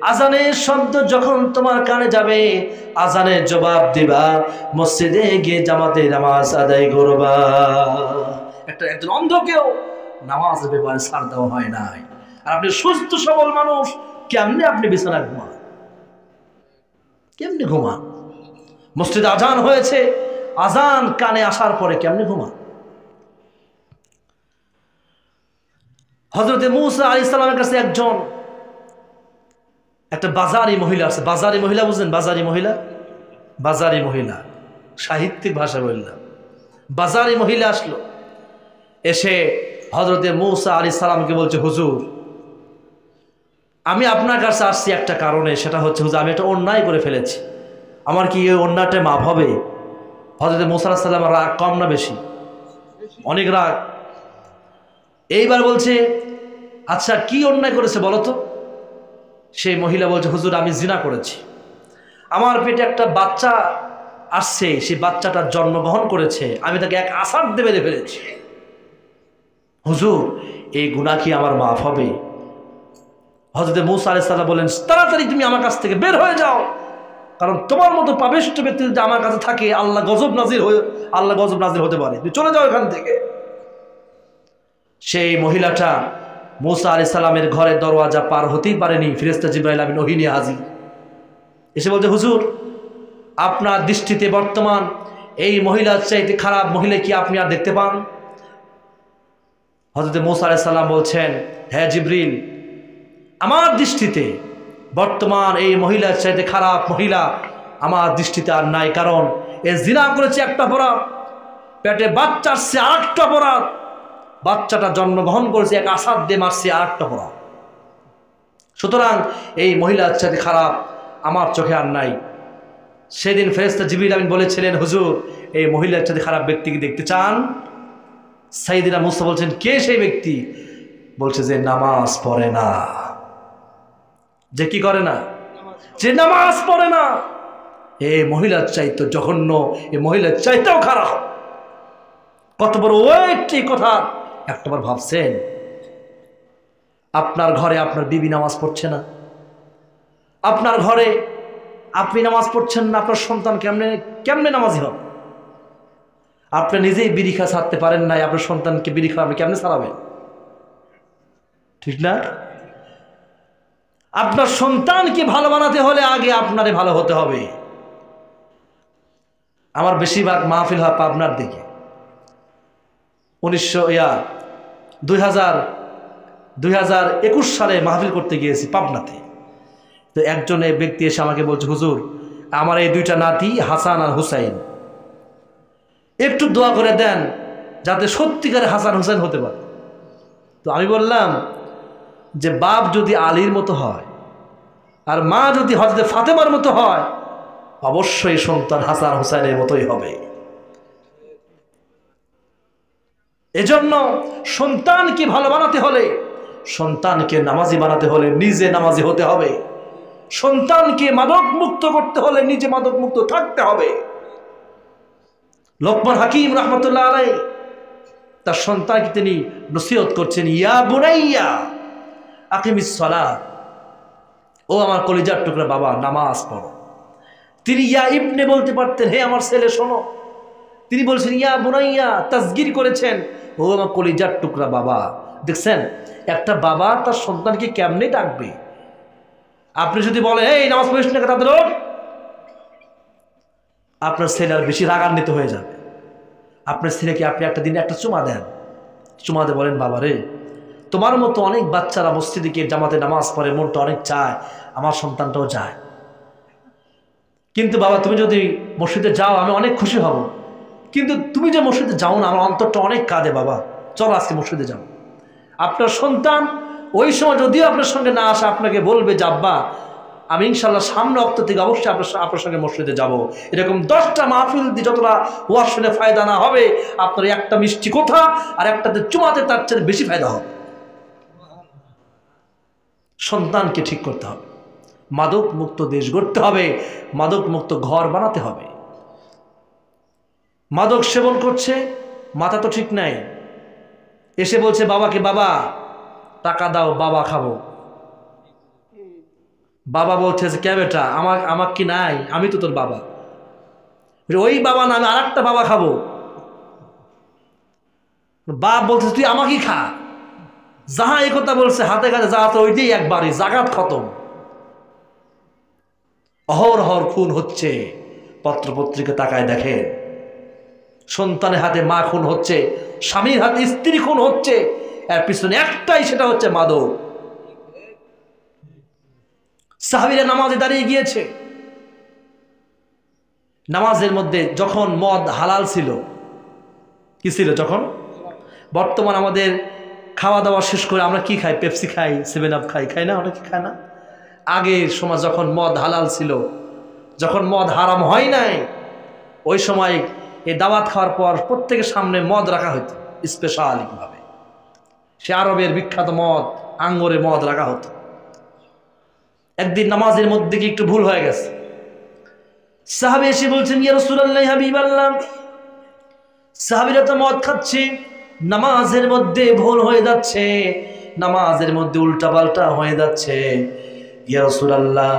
আজানের শব্দ যখন তোমার কানে যাবে আজানের জবাব দিবা, মসজিদে গিয়ে জামাতে নামাজ আদায় করবা। একজন অন্ধকেও নামাজ ব্যাপারে ছাড় দেওয়া হয় নাই, আর আপনি সুস্থ সবল মানুষ, কেমনে আপনি বিছানায় ঘুমান? কেমনে ঘুমান? মসজিদে আজান হয়েছে, আজান কানে আসার পরে কেমনে ঘুমান? হযরতে মূসা আলাইহিস সালামের কাছে একটা বাজারি মহিলা আছে। বাজারি মহিলা বুঝলেন? বাজারি মহিলা, বাজারি মহিলা সাহিত্যিক ভাষা বললাম। বাজারি মহিলা আসলো, এসে হযরতে মূসা আলাইহিস সালামকে বলছে হুজুর আমি আপনার কাছে আসছি একটা কারণে, সেটা হচ্ছে হুজুর আমি একটা অন্যায় করে ফেলেছি, আমার কি এই অন্যায়টা মাফ হবে? হযরতে মূসা আলাইহিস সালামের রাগ কম না বেশি? অনেক রাগ। এইবার বলছে আচ্ছা কি অন্যায় করেছে বলো তো? সেই মহিলা বলছে, হুজুর আমি জিনা করেছি, আমার পেটে একটা বাচ্চা আসছে, সেই বাচ্চাটার জন্মগ্রহণ করেছে, আমি তাকে এক আসাদ দিয়ে মেরে ফেলেছি, হুজুর এই গুনাহ কি আমার মাফ হবে? হযরত মূসা আলাইহিস সালাম বলেন, তাড়াতাড়ি তুমি আমার কাছ থেকে বের হয়ে যাও, কারণ তোমার মতো পাপিষ্ঠ ব্যক্তি যদি আমার কাছে থাকে আল্লাহ গজব নাজির হতে পারে, তুমি চলে যাও এখান থেকে। সেই মহিলাটা মূসা আলাইহিস সালামের ঘরের দরওয়াজা পার হতেই পারেনি, ফেরেশতা জিবরাইল আমিন ওহী নিয়ে হাজির, এসে বলছে, হুজুর আপনার দৃষ্টিতে বর্তমান এই মহিলার চাইতে খারাপ মহিলা কি আপনি আর দেখতে পান? হযরত মূসা আলাইহিস সালাম বলছেন, হ্যাঁ জিবরিল, আমার দৃষ্টিতে বর্তমান এই মহিলার চাইতে খারাপ মহিলা আমার দৃষ্টিতে আর নাই, কারণ এ জিনা করেছে একটা অপরাধ, পেটে বাচ্চা আসছে আরেকটা অপরাধ, বাচ্চাটা জন্মগ্রহণ করেছে এক আসাদ দিয়ে মারছে আরেকটা অপরাধ, সুতরাং এই মহিলার চাইতে খারাপ আমার চোখে আর নাই। সেদিন ফেরেশতা জিবরিল আমিন বলেছিলেন, হুজুর এই মহিলার চাইতে খারাপ ব্যক্তিকে দেখতে চান? সাইয়েদনা মূসা বলছেন, কে সেই ব্যক্তি? বলছে যে নামাজ পড়ে না, যে কি করে না, যে নামাজ পড়ে না, এই মহিলার চাইতে জঘন্য, এই মহিলার চাইতেও খারাপ। কত বড় ওয়েট এই কথা একটাবার ভাবছেন? আপনার ঘরে আপনার বিবি নামাজ পড়ছে না, আপনার ঘরে আপনি নামাজ পড়ছেন না, আপনার সন্তান কেমনে নামাজি হবে? আপনি নিজেই বিড়ি খা ছাড়তে পারেন নাই, আপনার সন্তানকে বিড়ি খাওয়া আপনি কেমনে ছাড়াবেন? ঠিক না? আপনার সন্তানকে ভালো বানাতে হলে আগে আপনারে ভালো হতে হবে। আমার বেশিরভাগ মাহফিল হয় পাবনার দিকে। 2021 সালে মাহফিল করতে গিয়েছি পাবনাতে। তো একজন ব্যক্তি এসে আমাকে বলছে, হুজুর আমার এই দুইটা নাতি হাসান আর হুসাইন, একটু দোয়া করে দেন যাতে সত্যিকারে হাসান হুসাইন হতে পারে। তো আমি বললাম যে বাপ যদি আলীর মতো হয় আর মা যদি হযরত ফাতেমার মতো হয়, অবশ্যই সন্তান হাসান হুসাইনের মতোই হবে। এজন্য সন্তানকে ভালো বানাতে হলে, সন্তানকে নামাজি বানাতে হলে নিজে নামাজি হতে হবে, সন্তানকে মাদক মুক্ত করতে হলে নিজে মাদক মুক্ত থাকতে হবে। লোকমান হাকিম রাহমাতুল্লাহ আলাইহি তার সন্তানকে তিনি নসিহত করছেন, ইয়া বুনাইয়া আকিমিস সালাত, ও আমার কলিজার টুকরা বাবা নামাজ পড়ো। তিনি ইয়া ইবনে বলতে পারতেন, হে আমার ছেলে শোনো, তিনি বলছেন ইয়া বুনাইয়া, তাসগীর করেছেন, ও আমার কলিজার টুকরা বাবা। দেখছেন একটা বাবা তার সন্তানকে কেমনে ডাকবে? আপনি যদি বলেন এই নামাজ পড়িস না তাদের, আপনার ছেলে আর বেশি রাগান্বিত হয়ে যাবে। আপনার ছেলেকে আপনি একটা দিনে একটা চুমা দেন, চুমা দিয়ে বলেন, বাবা রে তোমার মতো অনেক বাচ্চারা মসজিদে গিয়ে জামাতে নামাজ পড়ে, মনটা অনেক চায় আমার সন্তানটাও যায়, কিন্তু বাবা তুমি যদি মসজিদে যাও আমি অনেক খুশি হব, কিন্তু তুমি যে মসজিদে যাও না আমার অন্তরটা অনেক কাঁদে, বাবা চলো আজকে মসজিদে যাও। আপনার সন্তান ওই সময় যদিও আপনার সঙ্গে না আসে আপনাকে বলবে যে আব্বা আমি ইনশাল্লাহ সামনে অক্ত থেকে অবশ্যই আপনার সঙ্গে মসজিদে যাব। এরকম 10টা মাহফিল দিয়ে যতটা ওয়াজ শুনে ফায়দা না হবে, আপনার একটা মিষ্টি কথা আর একটাতে চুমাতে তার চেয়ে বেশি ফায়দা হবে। সন্তানকে ঠিক করতে হবে, মাদক মুক্ত দেশ গড়তে হবে, মাদক মুক্ত ঘর বানাতে হবে। মাদক সেবন করছে, মাথা তো ঠিক নাই, এসে বলছে বাবাকে, বাবা টাকা দাও বাবা খাবো। বাবা বলছে কে বেটা আমার কি নাই, আমি তো তোর বাবা। ওই বাবা না, আমি আর একটা বাবা খাবো। বাপ বলছে তুই আমাকে খা। যাহা এই কথা বলছে হাতে কাছে যা আছে ওইটাই একবারই জাগাত খতম। অহরহর খুন হচ্ছে, পত্রপত্রিকা তাকায় দেখে, সন্তানের হাতে মা খুন হচ্ছে, স্বামীর হাতে স্ত্রী খুন হচ্ছে, এর পিছনে একটাই, সেটা হচ্ছে মাদক। সাহাবীরা নামাজে দাঁড়িয়ে গিয়েছে, নামাজের মধ্যে যখন মদ হালাল ছিল, কি ছিল যখন, বর্তমান আমাদের খাওয়া দাওয়া শেষ করে আমরা কি খাই, পেপসি খাই, 7 আপ খাই না, অনেকে খায় না? আগের সময় যখন মদ হালাল ছিল, যখন মদ হারাম হয় নাই, ওই সময় এই দাওয়াত খাওয়ার পর প্রত্যেকের সামনে মদ রাখা হতো স্পেশালিভাবে। সে আরবের বিখ্যাত মদ, আঙ্গুরে মদ রাখা হতো। একদিন নামাজের মধ্যে কি একটু ভুল হয়ে গেছে। সাহাবী এসে বলছেন, ইয়া রাসূলুল্লাহ, হাবিবাল্লাহ, সাহাবীরা তো মদ খাচ্ছে, নামাজের মধ্যে ভুল হয়ে যাচ্ছে, নামাজের মধ্যে উল্টাপাল্টা হয়ে যাচ্ছে। ইয়া রাসূলুল্লাহ,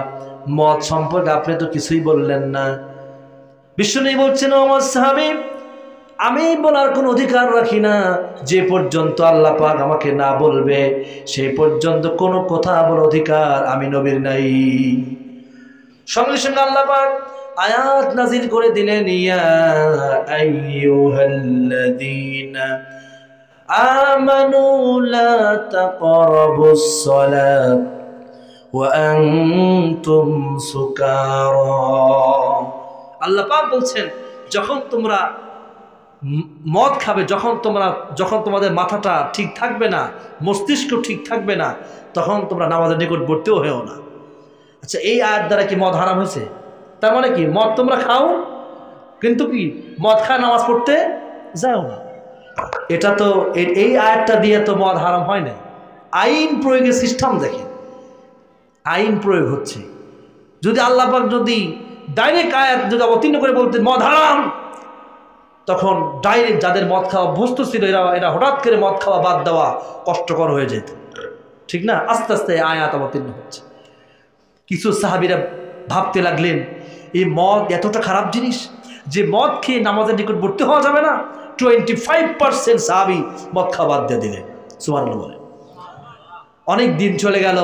মদ সম্পর্কে আপনি তো কিছুই বললেন না। বিশ্বনবী বলছেন, ও আমার সাহাবী, আমি বলার কোনো অধিকার রাখি না, যে পর্যন্ত আল্লাহ পাক আমাকে না বলবে সেই পর্যন্ত কোনো কথা বলার অধিকার আমি নবীর নাই। সঙ্গে সঙ্গে আল্লাহ পাক আয়াত নাজিল করে দিলেন, ইয়া আইয়ুহাল্লাযীনা আমানু লা তাকরাবুস সালাত ওয়া আনতুম সুকারা। আল্লাহ পাক বলছেন, যখন তোমরা মদ খাবে, যখন তোমাদের মাথাটা ঠিক থাকবে না, মস্তিষ্ক ঠিক থাকবে না, তখন তোমরা নামাজের নিকটবর্তীও হয়েও না। আচ্ছা, এই আয়াত দ্বারা কি মদ হারাম হয়েছে? তার মানে কি, মদ তোমরা খাও কিন্তু কি মদ খায় নামাজ পড়তে যাও না। এটা তো এই আয়াতটা দিয়ে তো মদ হারাম হয় না। আইন প্রয়োগের সিস্টেম দেখেন, আইন প্রয়োগ হচ্ছে। যদি আল্লাহ পাক যদি ডাইরেক্ট আয়াত যদি অবতীর্ণ করে বলতেন মদ হারাম, তখন ডাইরেক্ট যাদের মদ খাওয়া অভ্যস্ত ছিল এরা হঠাৎ করে মদ খাওয়া বাদ দেওয়া কষ্টকর হয়ে যেত, ঠিক না? আস্তে আস্তে আয়াত অবতীর্ণ হচ্ছে। কিছু সাহাবীরা ভাবতে লাগলেন, এই মদ এতটা খারাপ জিনিস যে মদ খেয়ে নামাজের নিকটবর্তী হওয়া যাবে না। 25% সাহাবী মদ খাওয়া বাদ দিয়ে দিলেন। সুবহানাল্লাহ বলে। অনেক দিন চলে গেল,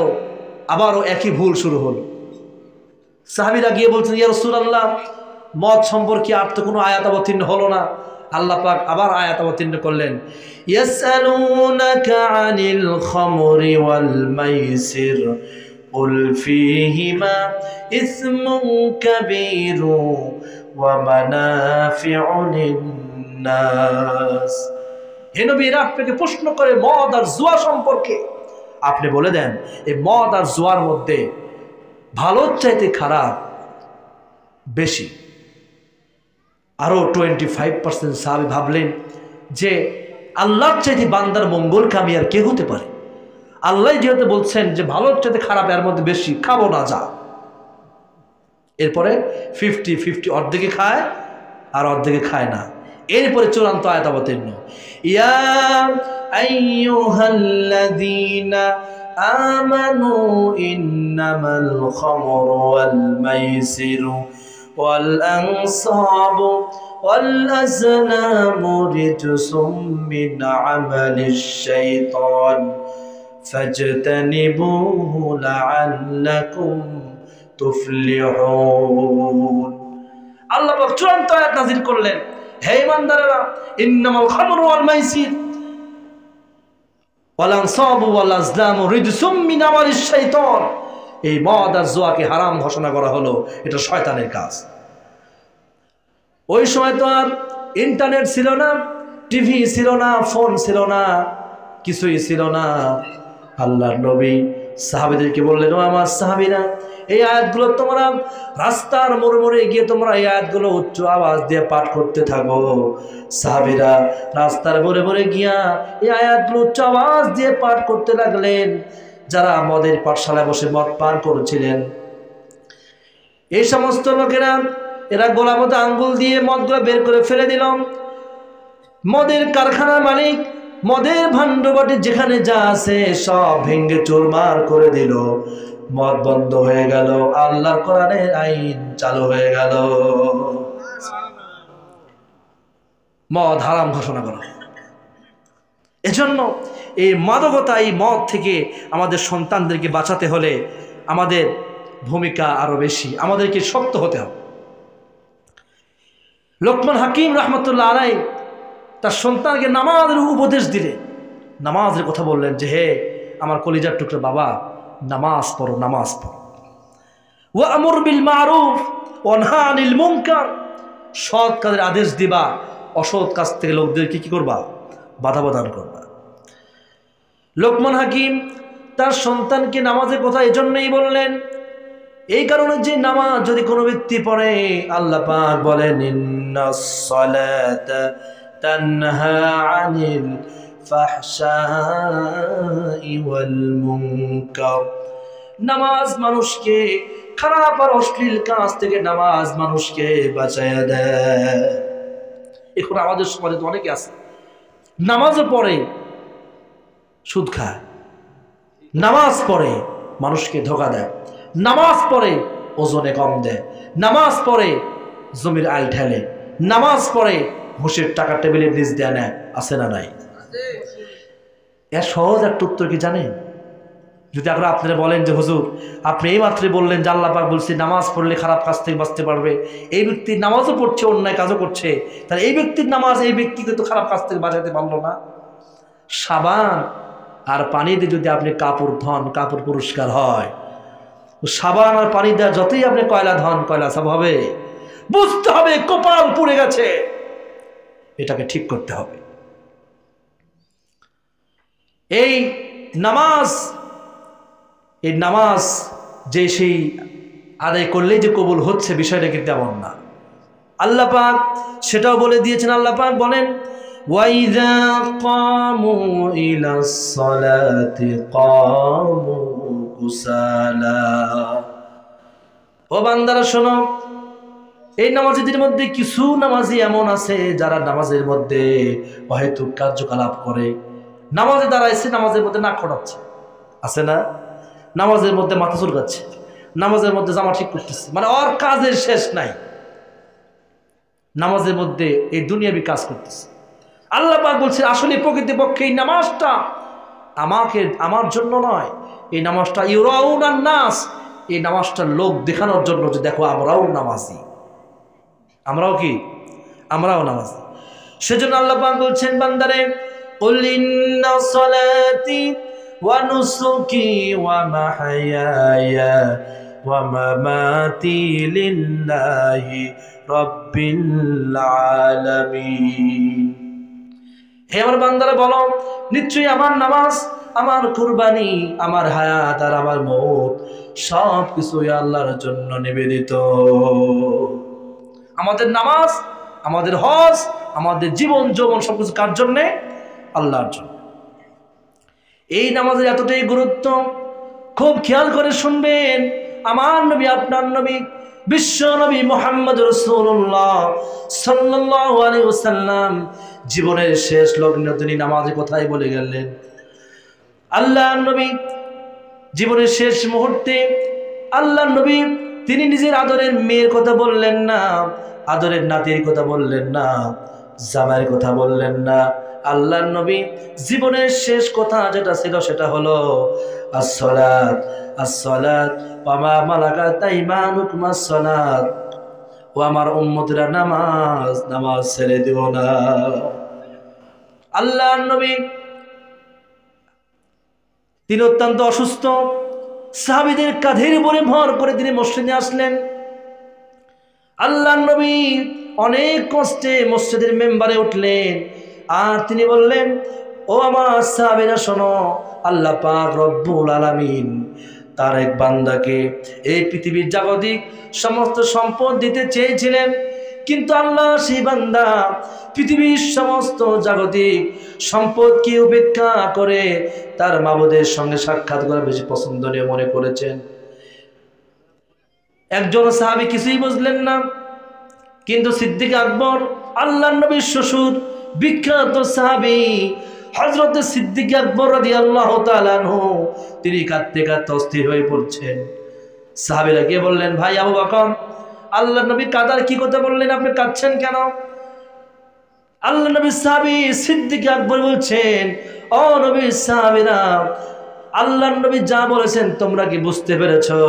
আবারও একই ভুল শুরু হলো। সাহাবীরা গিয়ে বলছেন, ইয়া রাসূলুল্লাহ, মদ সম্পর্কে আর তো কোনো আয়াত অবতীর্ণ হলো না। আল্লাহ পাক আবার আয়াত অবতীর্ণ করলেন, ইয়াসআলুনাকা আনিল খামরি ওয়াল মাইসির কুল ফীহিমা ইসমুন কাবীরু ওয়া মানাফিউ লিন-নাস। হে নবী, এরা আপনাকে প্রশ্ন করে মদ আর জুয়া সম্পর্কে, আপনি বলে দেন এই মদ আর জুয়ার মধ্যে ভালোর চাইতে খারাপ বেশি। আরও 25% সাহাবী ভাবলেন যে আল্লাহর চাইতে বান্দার মঙ্গল কামি আর কে হতে পারে? আল্লাহ যেহেতু বলছেন যে ভালোর চাইতে খারাপ এর মধ্যে বেশি, খাবো না যা। এরপরে 50-50, অর্ধেকে খায় আর অর্ধেকে খায় না। এরপরে চূড়ান্ত আয়াত অবতীর্ণ, ইয়া আইয়ুহাল্লাযীনা আমানু ইন্নামাল খামরু ওয়াল মাইসিরু ওয়াল আনসাবু ওয়াল আজলামু রিজসুম মিন আমালিশ শাইতান ফাজতানিবুহু লাআল্লাকুম তুফলিহুন। আল্লাহ পাক চূড়ান্ত আয়াত নাযিল করলেন, হে ঈমানদারেরা, ইন্নামাল খামরু ওয়াল মাইসির ওয়াল আনসাবু ওয়াল আজলামু রিজসুম মিন আমালিশ শাইতান। এই মদ আর জুয়াকে হারাম ঘোষণা করা হলো, এটা শয়তানের কাজ। ওই সময় তো আর ইন্টারনেট ছিল না, টিভি ছিল না, ফোন ছিল না, কিছুই ছিল না। আল্লাহর নবী সাহাবীদেরকে বললেন, ও আমার সাহাবীরা, এই আয়াতগুলো তোমরা রাস্তার মোড়ে মোড়ে গিয়ে তোমরা এই আয়াতগুলো উচ্চ আওয়াজ দিয়ে পাঠ করতে থাকো। সাহাবীরা রাস্তার মোড়ে মোড়ে গিয়া এই আয়াতগুলো উচ্চ আওয়াজ দিয়ে পাঠ করতে লাগলেন। যারা মদের পাঠশালায় বসে মদ পান করেছিলেন, এই সমস্ত লোকেরা এরা গলার মধ্যে আঙ্গুল দিয়ে মদগুলো বের করে ফেলে দিল। মদের কারখানার মালিক মদের ভান্ডবাটি যেখানে যা আছে সব ভেঙ্গে চুরমার করে দিল। মদ বন্ধ হয়ে গেল, আল্লাহর কোরআনের আইন চালু হয়ে গেল, মদ হারাম ঘোষণা করা। এজন্য এই মাদকতা, এই মদ থেকে আমাদের সন্তানদেরকে বাঁচাতে হলে আমাদের ভূমিকা আরো বেশি, আমাদেরকে শক্ত হতে হবে। লোকমান হাকিম রাহমাতুল্লাহ আলাইহি তার সন্তানকে নামাজের উপদেশ দিলেন, নামাজের কথা বললেন যে হে আমার কলিজার টুকরা বাবা, নামাজ পড়ো, নামাজ পড়ো। ওয়া'মুর বিল মা'রুফ ওয়া নাহি আনিল মুনকার, সৎ কাজের আদেশ দিবা, অসৎ কাজ থেকে লোকদেরকে কি করবা? বাধা প্রদান করবা। লোকমান হাকিম তার সন্তানকে নামাজের কথা এজন্যই বললেন, এই কারণে যে নামাজ যদি কোনো ব্যক্তি পড়ে, আল্লাহ পাক বলেন, ইন্নাস সালাতা তানহা আনিল ফাহশাই ওয়াল মুনকার নামাজ মানুষকে খারাপ আর অশ্লীল কাজ থেকে নামাজ মানুষকে বাঁচাইয়া দেয়। এখন আমাদের সমাজে তো অনেকে আছে নামাজও পড়ে সুদ খায়, নামাজ পড়ে মানুষকে ধোকা দেয়, নামাজ পড়ে ওজনে কম দেয়, নামাজ পড়ে জমির আইল ঠেলে, নামাজ পড়ে ঘুষের টাকা টেবিলের নিচ দেয় নেয়। আছে না নাই? এর সহজ একটা উত্তর কি জানেন? যদি এখন আপনারা বলেন যে হুজুর আপনি এই মাত্র বললেন যে আল্লাহ পাক বলছে নামাজ পড়লে খারাপ কাজ থেকে বাঁচতে পারবে, এই ব্যক্তি নামাজও পড়ছে অন্যায় কাজও করছে, তাহলে এই ব্যক্তির নামাজ এই ব্যক্তিকে তো খারাপ কাজ থেকে বাঁচাতে পারলো না। সাবান আর পানি দিয়ে যদি আপনি কাপড় ধন, কাপড় পরিষ্কার হয়। সাবান আর পানি দেওয়া যতই আপনি কয়লা ধন, কয়লা সব হবে। বুঝতে হবে কপাল পুড়ে গেছে, এটাকে ঠিক করতে হবে। এই নামাজ যে সেই আদায় করলেই যে কবুল হচ্ছে বিষয়টা কিন্তু এমন না। আল্লাহ পাক সেটাও বলে দিয়েছেন। আল্লাহ পাক বলেন ওয়াইযা কামু ইলাস সালাতি কামু কুসালা। ও বান্দারা শোনো, এই নামাজীদের মধ্যে কিছু নামাজি এমন আছে যারা নামাজের মধ্যে অহেতুক কার্যকলাপ করে। নামাজে দাঁড়াইছে, নামাজের মধ্যে নাক খোঁড়াচ্ছে, আছে না? নামাজের মধ্যে মাথা চুলকাচ্ছে, নামাজের মধ্যে জামা ঠিক করতেছে, মানে ওর কাজের শেষ নাই। নামাজের মধ্যে এই দুনিয়াবি কাজ করতেছে। আল্লাহ পাক বলছে আসলে প্রকৃতপক্ষে এই নামাজটা আমার জন্য নয়, এই নামাজটা ইউরাউনান নাস, এই নামাজটা লোক দেখানোর জন্য যে দেখো আমরাও নামাজি, আমরাও কি, আমরাও নামাজি। সেজন্য আল্লাহ পাক বলছেন বান্দারে কুল ইন্না সালাতি ওয়া নুসুকি ওয়া মাহইয়ায়া ওয়া মামাতি লিল্লাহি রাব্বিল আলামিন। হে আমার বান্দারা বলো, নিশ্চয়ই আমার নামাজ, আমার কুরবানি, আমার হায়াত আর আমার মওত সব কিছুই আল্লাহর জন্য নিবেদিত। আমাদের নামাজ, আমাদের হজ, আমাদের জীবন যৌবন সবকিছু কার জন্যে? আল্লাহর জন্য। এই নামাজের এতটাই গুরুত্ব, খুব খেয়াল করে শুনবেন। আমার নবী, আপনার নবী, বিশ্ব নবী মুহাম্মদ রাসূলুল্লাহ সাল্লাল্লাহু আলাইহি ওয়াসাল্লাম জীবনের শেষ লগ্নে তিনি নামাজের কথাই বলে গেলেন। আল্লাহর নবী জীবনের শেষ মুহূর্তে আল্লাহর নবী তিনি নিজের আদরের মেয়ের কথা বললেন না, আদরের নাতির কথা বললেন না, জামাইয়ের কথা বললেন না। আল্লাহর নবী জীবনের শেষ কথা যেটা ছিল সেটা হলো আসসালাত, আসসালাত ওয়া মা মালাকাত আইমানুকুম আসসালাত। ও আমার উম্মতরা নামাজ, নামাজ ছেড়ে দিও না। আল্লাহর নবী তিনি অত্যন্ত অসুস্থ, সাহাবীদের কাঁধের উপরে ভর করে তিনি মসজিদে আসলেন। আল্লাহর নবী অনেক কষ্টে মসজিদের মেম্বারে উঠলেন আর তিনি বললেন, ও আমার সাহাবীরা শোনো, আল্লাহ পাক রব্বুল আলামিন তার এক বান্দাকে এই পৃথিবীর জাগতিক সমস্ত সম্পদ দিতে চেয়েছিলেন, কিন্তু আল্লাহ সেই বান্দা পৃথিবীর সমস্ত জাগতিক সম্পদকে উপেক্ষা করে তার মাবুদের সঙ্গে সাক্ষাৎ করা বেশি পছন্দনীয় মনে করেছেন। একজন সাহাবী কিছুই বুঝলেন না, কিন্তু সিদ্দিক আকবর আল্লাহর নবীর শ্বশুর বিখ্যাত সাহাবী হযরত সিদ্দিক আকবর রাদিয়াল্লাহু তাআলা আনহু তিনি কাঁদতে কাঁদতে অস্থির হয়ে পড়ছেন। সাহাবীরা গিয়ে বললেন, ভাই আবু বকর, আল্লাহর নবী কাঁদার কি কথা বললেন, আপনি কাঁদছেন কেন? আল্লাহর নবীর সাহাবী সিদ্দিক আকবর বলছেন, ও নবীর সাহাবীরা, আল্লাহর নবী যা বলেছেন তোমরা কি বুঝতে পেরেছো?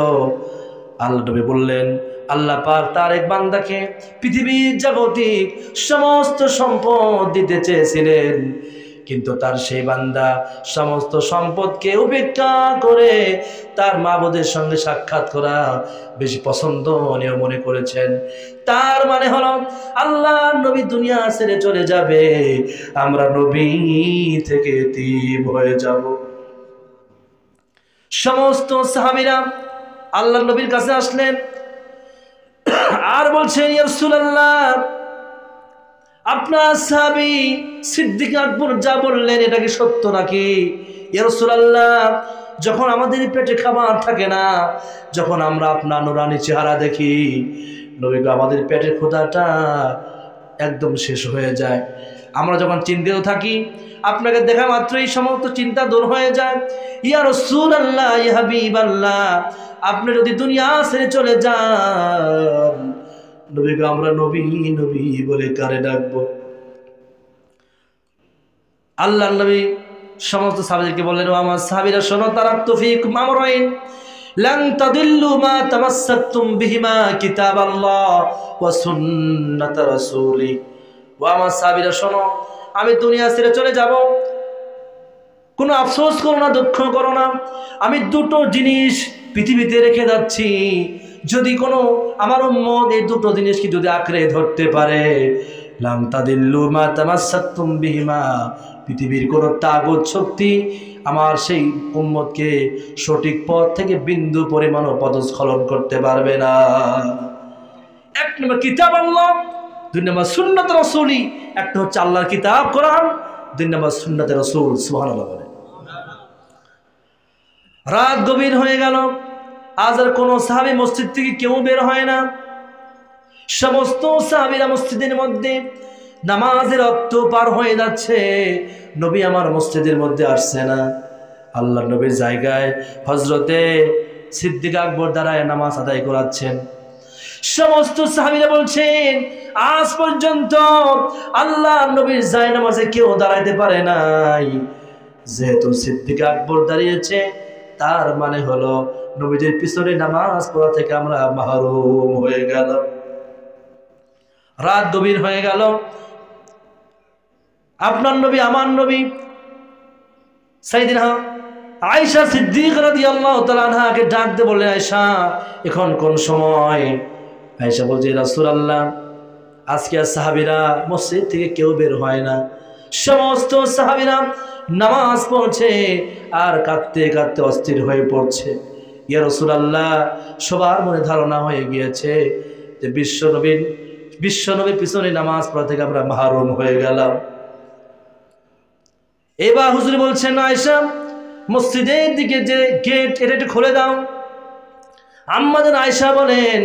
আল্লাহ নবী বললেন, আল্লাহ পাক তার এক বান্দাকে পৃথিবীর জাগতিক সমস্ত সম্পদ দিতে চেয়েছিলেন, কিন্তু তার সেই বান্দা সমস্ত সম্পদকে উপেক্ষা করে তার মাবুদের সঙ্গে সাক্ষাৎ করা বেশি পছন্দনীয় মনে করেছেন। তার মানে হলো আল্লাহ নবী দুনিয়া ছেড়ে চলে যাবে, আমরা নবী থেকে এতিম হয়ে যাব। সমস্ত সাহাবীরা আল্লাহ নবীর কাছে আসলেন আর বলছেন, ইয়া রাসূলুল্লাহ, আপনার সাহাবী সিদ্দিক আকবর যা বললেন এটা কি সত্য নাকি? ইয়া রাসূলুল্লাহ, যখন আমাদের পেটে খাবার থাকে না, যখন আমরা আপনার নুরানি চেহারা দেখি, নবী গো আমাদের পেটের ক্ষুধাটা একদম শেষ হয়ে যায়। আমরা যখন চিন্তিত থাকি, আপনাকে দেখা মাত্রই সমস্ত চিন্তা দূর হয়ে যায়। ইয়া রাসূলুল্লাহ, ইয়া হাবিবাল্লাহ, আপনি যদি দুনিয়া ছেড়ে চলে যান, নবী গো আমরা নবী নবী বলে কারে ডাকবো? আল্লাহর নবী সমস্ত সাহাবীদেরকে বললেন, ও আমার সাহাবীরা শোনো, তারাকতু ফীকুম আমরাইন লান তাদিল্লু মা তামাসসাকতুম বিহিমা কিতাবাল্লাহ ওয়া সুন্নাত রাসূলি। ও আমার সাহাবীরা শোনো, আমি দুনিয়া ছেড়ে চলে যাব, কোনো আফসোস করো না, দুঃখ করো না। আমি দুটো জিনিস পৃথিবীতে রেখে যাচ্ছি, যদি কোনো আমার উম্মত এই দুটো জিনিসকে যদি আঁকড়ে ধরতে পারে, লান তাদিল্লু মা তামাসসাকতুম বিহিমা, পৃথিবীর কোনো তাগুত শক্তি আমার সেই উম্মতকে সঠিক পথ থেকে বিন্দু পরিমাণও পদস্খলন করতে পারবে না। এক নম্বর কিতাব আল্লাহ, দুই নম্বর সুন্নাত রাসূলি। একটা হচ্ছে আল্লাহর কিতাব কোরআন, দুই নম্বর সুন্নাতে রাসূল। সুবহানাল্লাহ বলে। রাত গভীর হয়ে গেল, আজ আর কোনো সাহাবী মসজিদ থেকে কেউ বের হয় না। সমস্ত সাহাবীরা মসজিদের মধ্যে, নামাজের রক্ত পার হয়ে যাচ্ছে, নবী আমার মসজিদের মধ্যে আসছে না। আল্লাহ নবীর জায়গায় হযরতে সিদ্দিক আকবর দাঁড়ায় নামাজ আদায় করাচ্ছেন। সমস্ত সাহাবীরা বলছেন, আজ পর্যন্ত আল্লাহ নবীর জায়নামাজে কেউ দাঁড়াইতে পারে নাই, যেহেতু সিদ্দিক আকবর দাঁড়িয়েছে তার মানে হলো নবীদের পিছনে নামাজ পড়া থেকে আমরা মাহরুম হয়ে গেল। রাত গভীর হয়ে গেল, আপনার নবী আমার নবী সাইয়েদিনা আয়েশা সিদ্দিকা রাদিয়াল্লাহু তাআলা আনহাকে ডাক দিয়ে বললেন, আয়েশা এখন কোন সময়? আয়েশা বলছে, রাসূলুল্লাহ আজকে সাহাবীরা মসজিদ থেকে কেউ বের হয় না, সমস্ত সাহাবীরা নামাজ পড়ছে আর কাঁদতে কাঁদতে অস্থির হয়ে পড়ছে। ইয়া রাসূলুল্লাহ সবার মনে ধারণা হয়ে গিয়েছে যে বিশ্বনবীর পিছনে নামাজ পড়া থেকে আমরা মাহরুম হয়ে গেলাম। এবার হুজুর বলছেন, আয়েশা মসজিদের দিকে যে গেট এটা একটু খুলে দাও। আম্মা জান আয়েশা বলেন,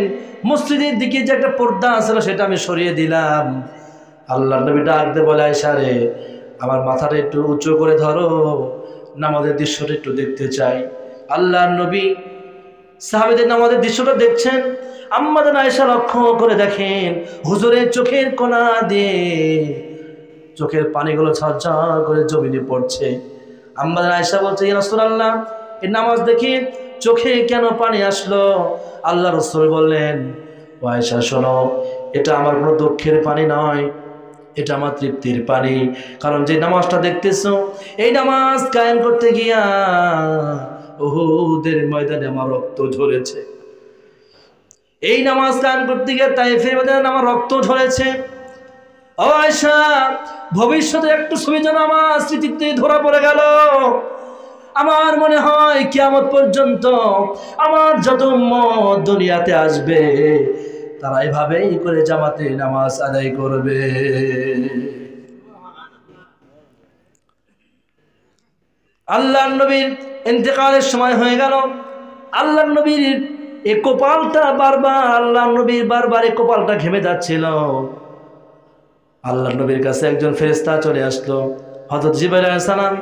মসজিদের দিকে যে একটা পর্দা ছিল সেটা আমি সরিয়ে দিলাম। আল্লাহর নবী ডাক দিয়ে বলে, আয়েশা রে আমার মাথাটা একটু উঁচু করে ধরো, নামাজের দৃশ্যটা একটু দেখতে চাই। আল্লাহর নবী সাহাবীদের নামাজের দৃশ্যটা দেখছেন। আম্মা জান আয়েশা লক্ষ্য করে দেখেন হুজুরের চোখের কোণা দিয়ে চোখের পানিগুলো ঝরঝর করে জমিনে পড়ছে। আম্মা জান আয়েশা বলছে, ইয়া রাসূলুল্লাহ এই নামাজ দেখে চোখে কেন পানি আসলো? আল্লাহ রাসূল বললেন, ও আয়েশা শোনো, এটা আমার কোনো দুঃখের পানি নয়, এটা আমার তৃপ্তির পানি। কারণ যে নামাজটা দেখতেছো, এই নামাজ কায়েম করতে গিয়া উহুদের ময়দানে আমার রক্ত ঝরেছে। এই নামাজ কায়েম করতে গিয়ে তায়েফের ময়দানে আমার রক্ত ঝরেছে। ও আয়েশা ভবিষ্যতে একটু ছবি যেন আমার স্মৃতিতে ধরা পড়ে গেল। আমার মনে হয় কিয়ামত পর্যন্ত আমার যত উম্মত দুনিয়াতে আসবে তারা এভাবেই করে জামাতে নামাজ আদায় করবে। আল্লাহর নবীর ইন্তেকালের সময় হয়ে গেল। আল্লাহর নবীর এই কপালটা বারবার এই কপালটা ঘেমে যাচ্ছিল। আল্লাহর নবীর কাছে একজন ফেরেশতা চলে আসলো, হযরত জিবরাইল আলাইহিস সালাম।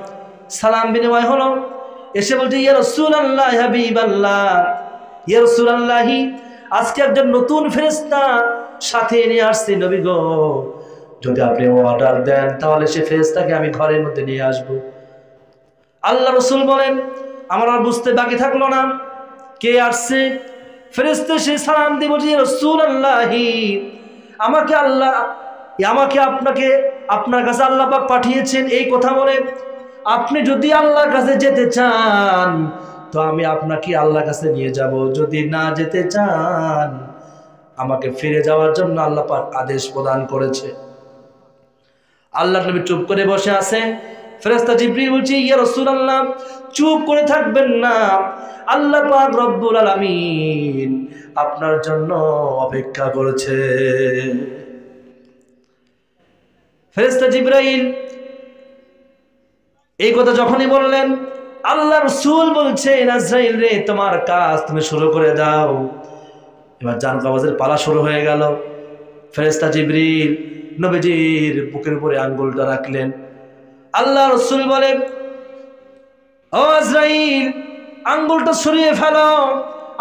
সালাম বিনিময় হলো, এসে বলছে, ইয়া রাসূলুল্লাহ হাবিবাল্লাহ, ইয়া রাসূলুল্লাহ আজকে একজন নতুন ফেরেশতা সাথে নিয়ে আসছি নবী গো, যদি আপনি অর্ডার দেন তাহলে সে ফেরেশতাকে আমি ঘরের মধ্যে নিয়ে আসব। আল্লাহ রাসূল বলেন, আমার আর বুঝতে বাকি থাকলো না কে আসছে। ফেরেশতা সে সালাম দিয়ে বলছে, ইয়া রাসূলুল্লাহ আমাকে আপনার কাছে আল্লাহ পাক পাঠিয়েছেন এই কথা বলে। আপনি যদি আল্লাহর কাছে যেতে চান তো আমি আপনাকে আল্লাহর কাছে নিয়ে যাব, যদি না যেতে চান আমাকে ফিরে যাওয়ার জন্য আল্লাহ পাক আদেশ প্রদান করেছে। আল্লাহর নবী চুপ করে বসে আছে। ফেরেশতা জিবরিল বলছে, ইয়া রাসূলুল্লাহ চুপ করে থাকবেন না, আল্লাহ পাক রব্বুল আলামিন আপনার জন্য অপেক্ষা করেছে। ফেরেশতা জিবরাইল এই কথা যখনই বললেন, আল্লাহ রাসূল বলছেন আজরাইল রে তোমার কাজ তুমি শুরু করে দাও। এবার জান কবজের পালা শুরু হয়ে গেল। ফেরেশতা জিবরিল নবীজির বুকের উপরে আঙ্গুলটা রাখলেন। আল্লাহ রাসূল বলেন ও আজরাইল আঙ্গুলটা সরিয়ে ফেলো,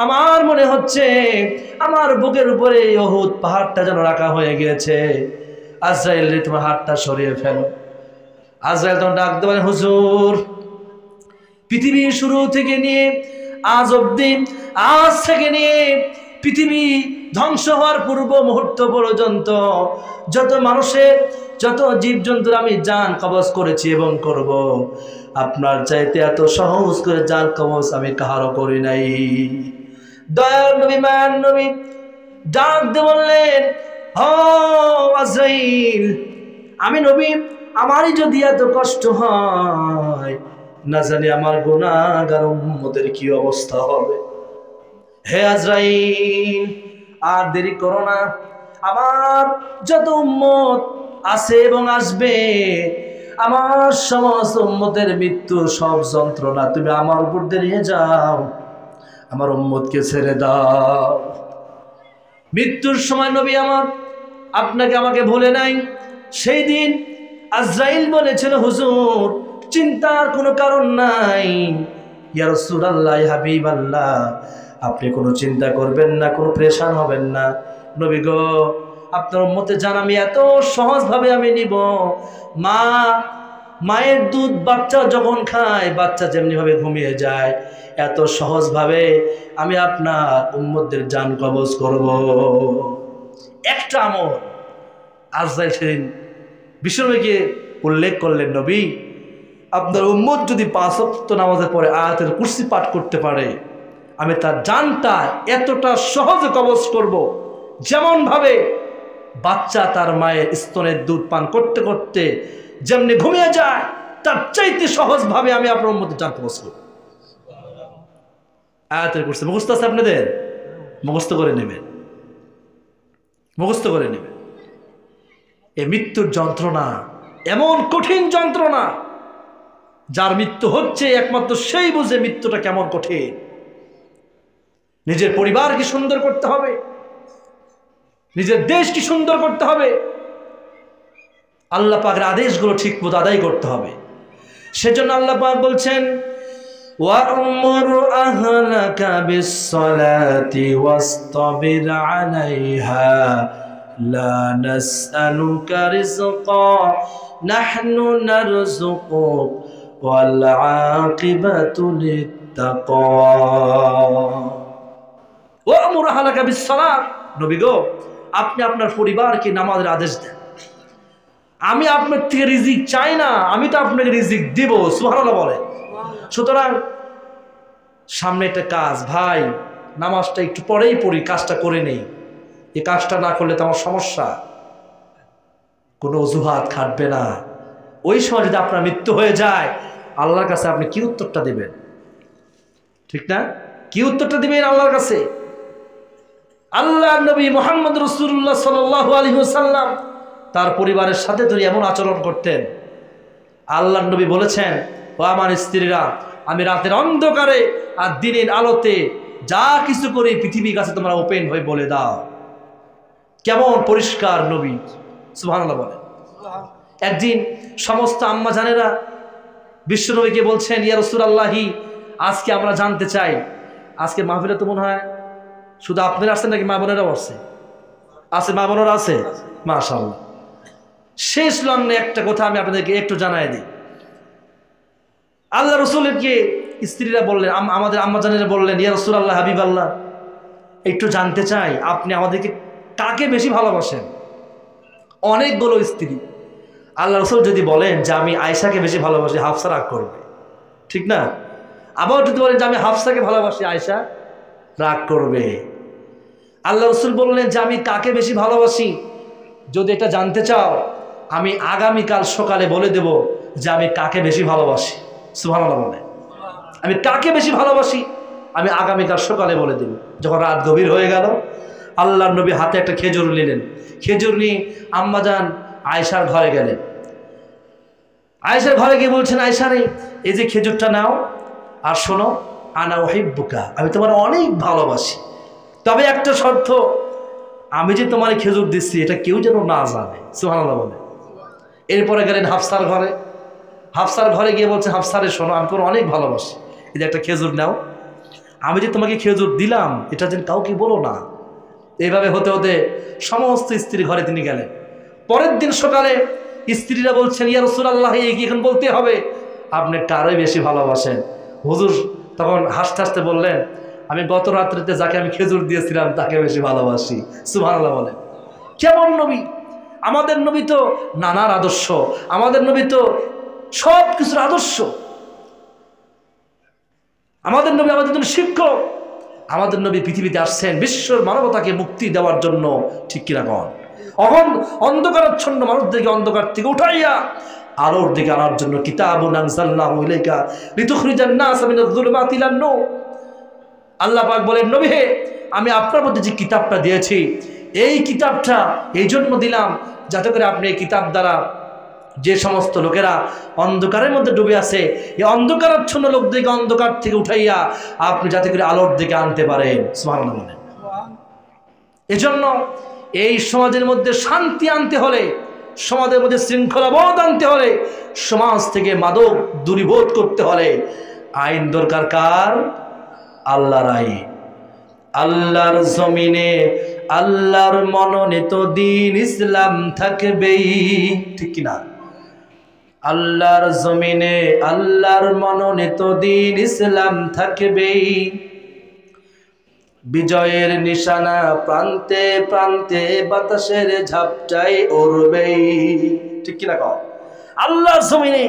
আমার মনে হচ্ছে আমার বুকের উপরে উহুদ পাহাড়টা যেন রাখা হয়ে গিয়েছে। আজরাইল রে তোমার হাতটা সরিয়ে ফেলো। আজরাইল তখন ডাক দিয়ে বলে হুজুর পৃথিবীর শুরু থেকে নিয়ে আজ অবধি, আজ থেকে নিয়ে পৃথিবী ধ্বংস হওয়ার পূর্ব মুহূর্ত পর্যন্ত যত মানুষের যত জীবজন্তুর আমি জান কবজ করেছি এবং করব, আপনার চাইতে এত সহজ করে জান কবজ আমি কাহারও করি নাই। দয়ার নবী মায়ার নবী ডাক দিয়ে বললেন ও আজরাইল আমি নবী আমারই যদি এত কষ্ট হয় না জানি আমার গুনাহগার উম্মতের কি অবস্থা হবে। হে আজরাইল আর দেরি করো না, আমার যত উম্মত আছে এবং আসবে আমার সমস্ত উম্মতের মৃত্যু সব যন্ত্রণা তুমি আমার উপর দিয়ে নিয়ে যাও, আমার উম্মতকে ছেড়ে দাও। মৃত্যুর সময় নবী আমার আপনাকে আমাকে ভুলে নাই। সেই দিন আজরাইল বলেছিল হুজুর চিন্তার কোনো কারণ নাই, ইয়া রাসূলুল্লাহ ইয়া হাবিবাল্লাহ আপনি কোনো চিন্তা করবেন না, কোনো পেরেশান হবেন না। নবী গো আপনার উম্মতে জান আমি এত সহজভাবে আমি নিব। মায়ের দুধ বাচ্চা যখন খায় বাচ্চা যেমনিভাবে ঘুমিয়ে যায় এত সহজভাবে আমি আপনার উম্মতদের জান কবজ করব। একটা আমল আজরাইল সেদিন বিশ্বনবীকে উল্লেখ করলেন নবী আপনার উম্মত যদি 5 ওয়াক্ত নামাজের পরে আয়াতুল কুরসি পাঠ করতে পারে আমি তার জানটা এতটা সহজে কবজ করব যেমন ভাবে বাচ্চা তার মায়ের স্তনের দুধ পান করতে করতে যেমনি ঘুমিয়ে যায় তার চাইতে সহজভাবে আমি আপনার উম্মতের জান কবজ করব। আয়াতুল কুরসি মুখস্থ আছে আপনাদের? মুখস্থ করে নেবেন, মুখস্থ করে নেবেন। এই মৃত্যুর যন্ত্রণা এমন কঠিন যন্ত্রণা যার মৃত্যু হচ্ছে একমাত্র সেই বুঝে মৃত্যুটা কেমন কঠিন। নিজের পরিবারকে সুন্দর করতে হবে, নিজের দেশকে সুন্দর করতে হবে, আল্লাহ পাকের আদেশগুলো ঠিকমতো আদায় করতে হবে। সেজন্য আল্লাহ পাক বলছেন ওয়া'মুর আহলাকা বিস-সালাতি ওয়াসতাবির আলাইহা লা নাসআলুকা রিজকা নাহনু নারযুকুক ওয়াল আকিবাতু লিত-তাকওয়া। ওয়া'মুর আহলাকা বিস-সালাত নবী গো আপনি আপনার পরিবারকে নামাজের আদেশ দেন। আমি আপনার থেকে রিজিক চাই না, আমি তো আপনাকে রিজিক দিব। সুবহানাল্লাহ বলে। সুতরাং সামনে একটা কাজ ভাই নামাজটা একটু পরেই পড়ি, কাজটা করে নেই। এই কাজটা না করলে তো আমার সমস্যা, কোনো অজুহাত খাটবে না। ওই সময় যদি আপনার মৃত্যু হয়ে যায় আল্লাহর কাছে আপনি কি উত্তরটা দিবেন? ঠিক না? কি উত্তরটা দিবেন আল্লাহর কাছে? আল্লাহ নবী মুহাম্মদ রাসূলুল্লাহ সাল্লাল্লাহু আলাইহি ওয়াসাল্লাম তার পরিবারের সাথে ধরে এমন আচরণ করতেন। আল্লাহ নবী বলেছেন ও আমার স্ত্রীরা আমি রাতের অন্ধকারে আর দিনের আলোতে যা কিছু করি পৃথিবীর কাছে তোমরা ওপেন হয়ে বলে দাও। কেমন পরিষ্কার নবী, সুবহানাল্লাহ বলে। একদিন সমস্ত আম্মা জানেরা বিশ্বনবীকে বলছেন ইয়া রাসূলুল্লাহি আজকে আমরা জানতে চাই, আজকে মাহফিলে তো মনে হয় শুধু আপনারা আসছেন নাকি মা বোনেরাও আসছে? আছে, মা বোনেরা আছে, মাশাআল্লাহ। শেষ লগ্নে একটা কথা আমি আপনাদেরকে একটু জানাই দিই। আল্লাহ রসুলকে স্ত্রীরা বললেন, আমাদের আম্মা জানেরা বললেন ইয়া রাসূলুল্লাহ হাবিবাল্লাহ একটু জানতে চাই আপনি আমাদেরকে কাকে বেশি ভালোবাসেন? অনেকগুলো স্ত্রী। আল্লাহ রসুল যদি বলেন যে আমি আয়েশাকে বেশি ভালোবাসি হাফসা রাগ করবে, ঠিক না? আবার যদি বলেন যে আমি হাফসাকে ভালোবাসি আয়েশা রাগ করবে। আল্লাহ রসুল বললেন যে আমি কাকে বেশি ভালোবাসি যদি এটা জানতে চাও আমি আগামীকাল সকালে বলে দেব যে আমি কাকে বেশি ভালোবাসি। সুবহানাল্লাহ বলে। আমি কাকে বেশি ভালোবাসি আমি আগামীকাল সকালে বলে দেব। যখন রাত গভীর হয়ে গেল আল্লাহর নবী হাতে একটা খেজুর নিলেন, খেজুর নিয়ে আম্মাজান আয়েশার ঘরে গেলেন। আয়েশার ঘরে গিয়ে বলছেন আয়েশা রে এই যে খেজুরটা নাও, আর শোনো, আনা উহিব্বুকা, আমি তোমার অনেক ভালোবাসি, তবে একটা শর্ত, আমি যে তোমার খেজুর দিচ্ছি এটা কেউ যেন না জানে। সুবহানাল্লাহ বলে। এরপরে গেলেন হাফসার ঘরে। হাফসার ঘরে গিয়ে বলছে, হাফসারে শোনো, আমি তোমার অনেক ভালোবাসি, এই যে একটা খেজুর নাও, আমি যে তোমাকে খেজুর দিলাম এটা যেন কাউকে বলো না। এইভাবে হতে হতে সমস্ত স্ত্রীর ঘরে তিনি গেলেন। পরের দিন সকালে স্ত্রীরা বলছেন, ইয়া রাসূলুল্লাহ, এই কি এখন বলতে হবে, আপনি কারোই বেশি ভালোবাসেন? হুজুর তখন হাসতে হাসতে বললেন, আমি গত রাত্রিতে যাকে আমি খেজুর দিয়েছিলাম তাকে বেশি ভালোবাসি। সুবহানাল্লাহ বলেন। কেমন নবী! আমাদের নবী তো নানার আদর্শ, আমাদের নবী তো সব কিছুর আদর্শ, আমাদের নবী আমাদের জন্য শিক্ষক, আমাদের নবী পৃথিবীতে আসছেন বিশ্বর মানবতাকে মুক্তি দেওয়ার জন্য, ঠিক কিনা কন? অন্ধকারাচ্ছন্ন মানুষদেরকে অন্ধকার থেকে উঠাইয়া আলোর দিকে আনার জন্য কিতাবুন আনজালনাহু ইলাইকা লিতুখরিজান নাস মিনাজ যুলুমাতি ইলান নূর। আল্লাহ পাক বলেন, নবী হে, আমি আপনার মধ্যে যে কিতাবটা দিয়েছি, এই কিতাবটা এই জন্য দিলাম যাতে করে আপনি এই কিতাব দ্বারা যে সমস্ত লোকেরা অন্ধকারের মধ্যে ডুবে আছে, এই অন্ধকারাচ্ছন্ন লোকদেরকে অন্ধকার থেকে উঠাইয়া আপনি যাতে করে আলোর দিকে আনতে পারেন। সুবহানাল্লাহ। এজন্য এই সমাজের মধ্যে শান্তি আনতে হলে, সমাজের মধ্যে শৃঙ্খলাবোধ আনতে হলে, সমাজ থেকে মাদক দূরীভূত করতে হলে আইন দরকার কার? আল্লাহর আইন। আল্লাহর জমিনে আল্লাহর মনোনীত দ্বীন ইসলাম থাকবেই, ঠিক কিনা? আল্লাহর জমিনে আল্লাহর মনোনীত দ্বীন ইসলাম থাকবেই, বিজয়ের নিশানা প্রান্তে প্রান্তে বাতাসের ঝাপটায় উড়বেই, ঠিক কিনা কও? আল্লাহর জমিনে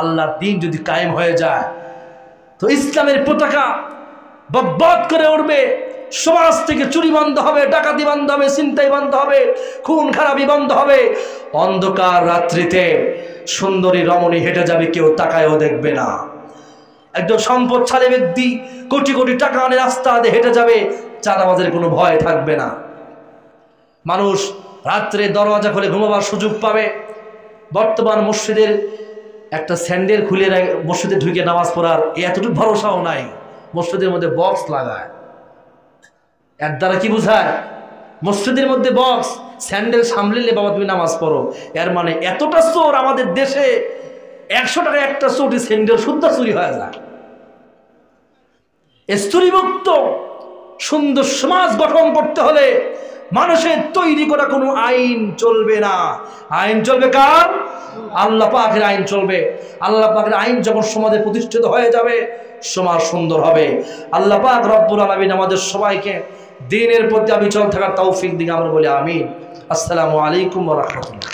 আল্লাহর দ্বীন যদি কায়েম হয়ে যায় তো ইসলামের পতাকা বব্বত করে উঠবে, সমাজ থেকে চুরি বন্ধ হবে, ডাকাতি বন্ধ হবে, ছিনতাই বন্ধ হবে, খুন খারাপি বন্ধ হবে। অন্ধকার রাত্রিতে সুন্দরী রমণী হেঁটে যাবে, কেউ তাকায়ও দেখবে না। একজন সম্পদশালী ব্যক্তি কোটি কোটি টাকা আনে রাস্তা দিয়ে হেঁটে যাবে, চাঁদাবাজের কোনো ভয় থাকবে না। মানুষ রাত্রে দরওয়াজা খুলে ঘুমাবার সুযোগ পাবে। বর্তমান মসজিদের একটা স্যান্ডেল খুলে মসজিদে ঢুকে নামাজ পড়ার এতটুকু ভরসাও নাই। মসজিদের মধ্যে বক্স লাগায়, এর দ্বারা কি বোঝায়? মসজিদের মধ্যে বক্স, স্যান্ডেল সামলিলে বাবা তুমি নামাজ পড়ো, এর মানে এতটা চোর আমাদের দেশে, 100 টাকা একটা চোটি স্যান্ডেল শুদ্ধ চুরি হয়ে যায়। চুরিমুক্ত সুন্দর সমাজ গঠন করতে হলে মানুষের তৈরি করা কোনো আইন চলবে না। আইন চলবে কার? আল্লাহ পাকের আইন চলবে। আল্লাহ পাকের আইন যখন সমাজে প্রতিষ্ঠিত হয়ে যাবে, সমাজ সুন্দর হবে। আল্লাহ পাক রব্বুল আলামিন আমাদের সবাইকে দ্বীনের প্রতি অবিচল থাকার তৌফিক দিন, আমরা বলি আমিন। আসসালামু আলাইকুম ওয়া রাহমাতুল্লাহ।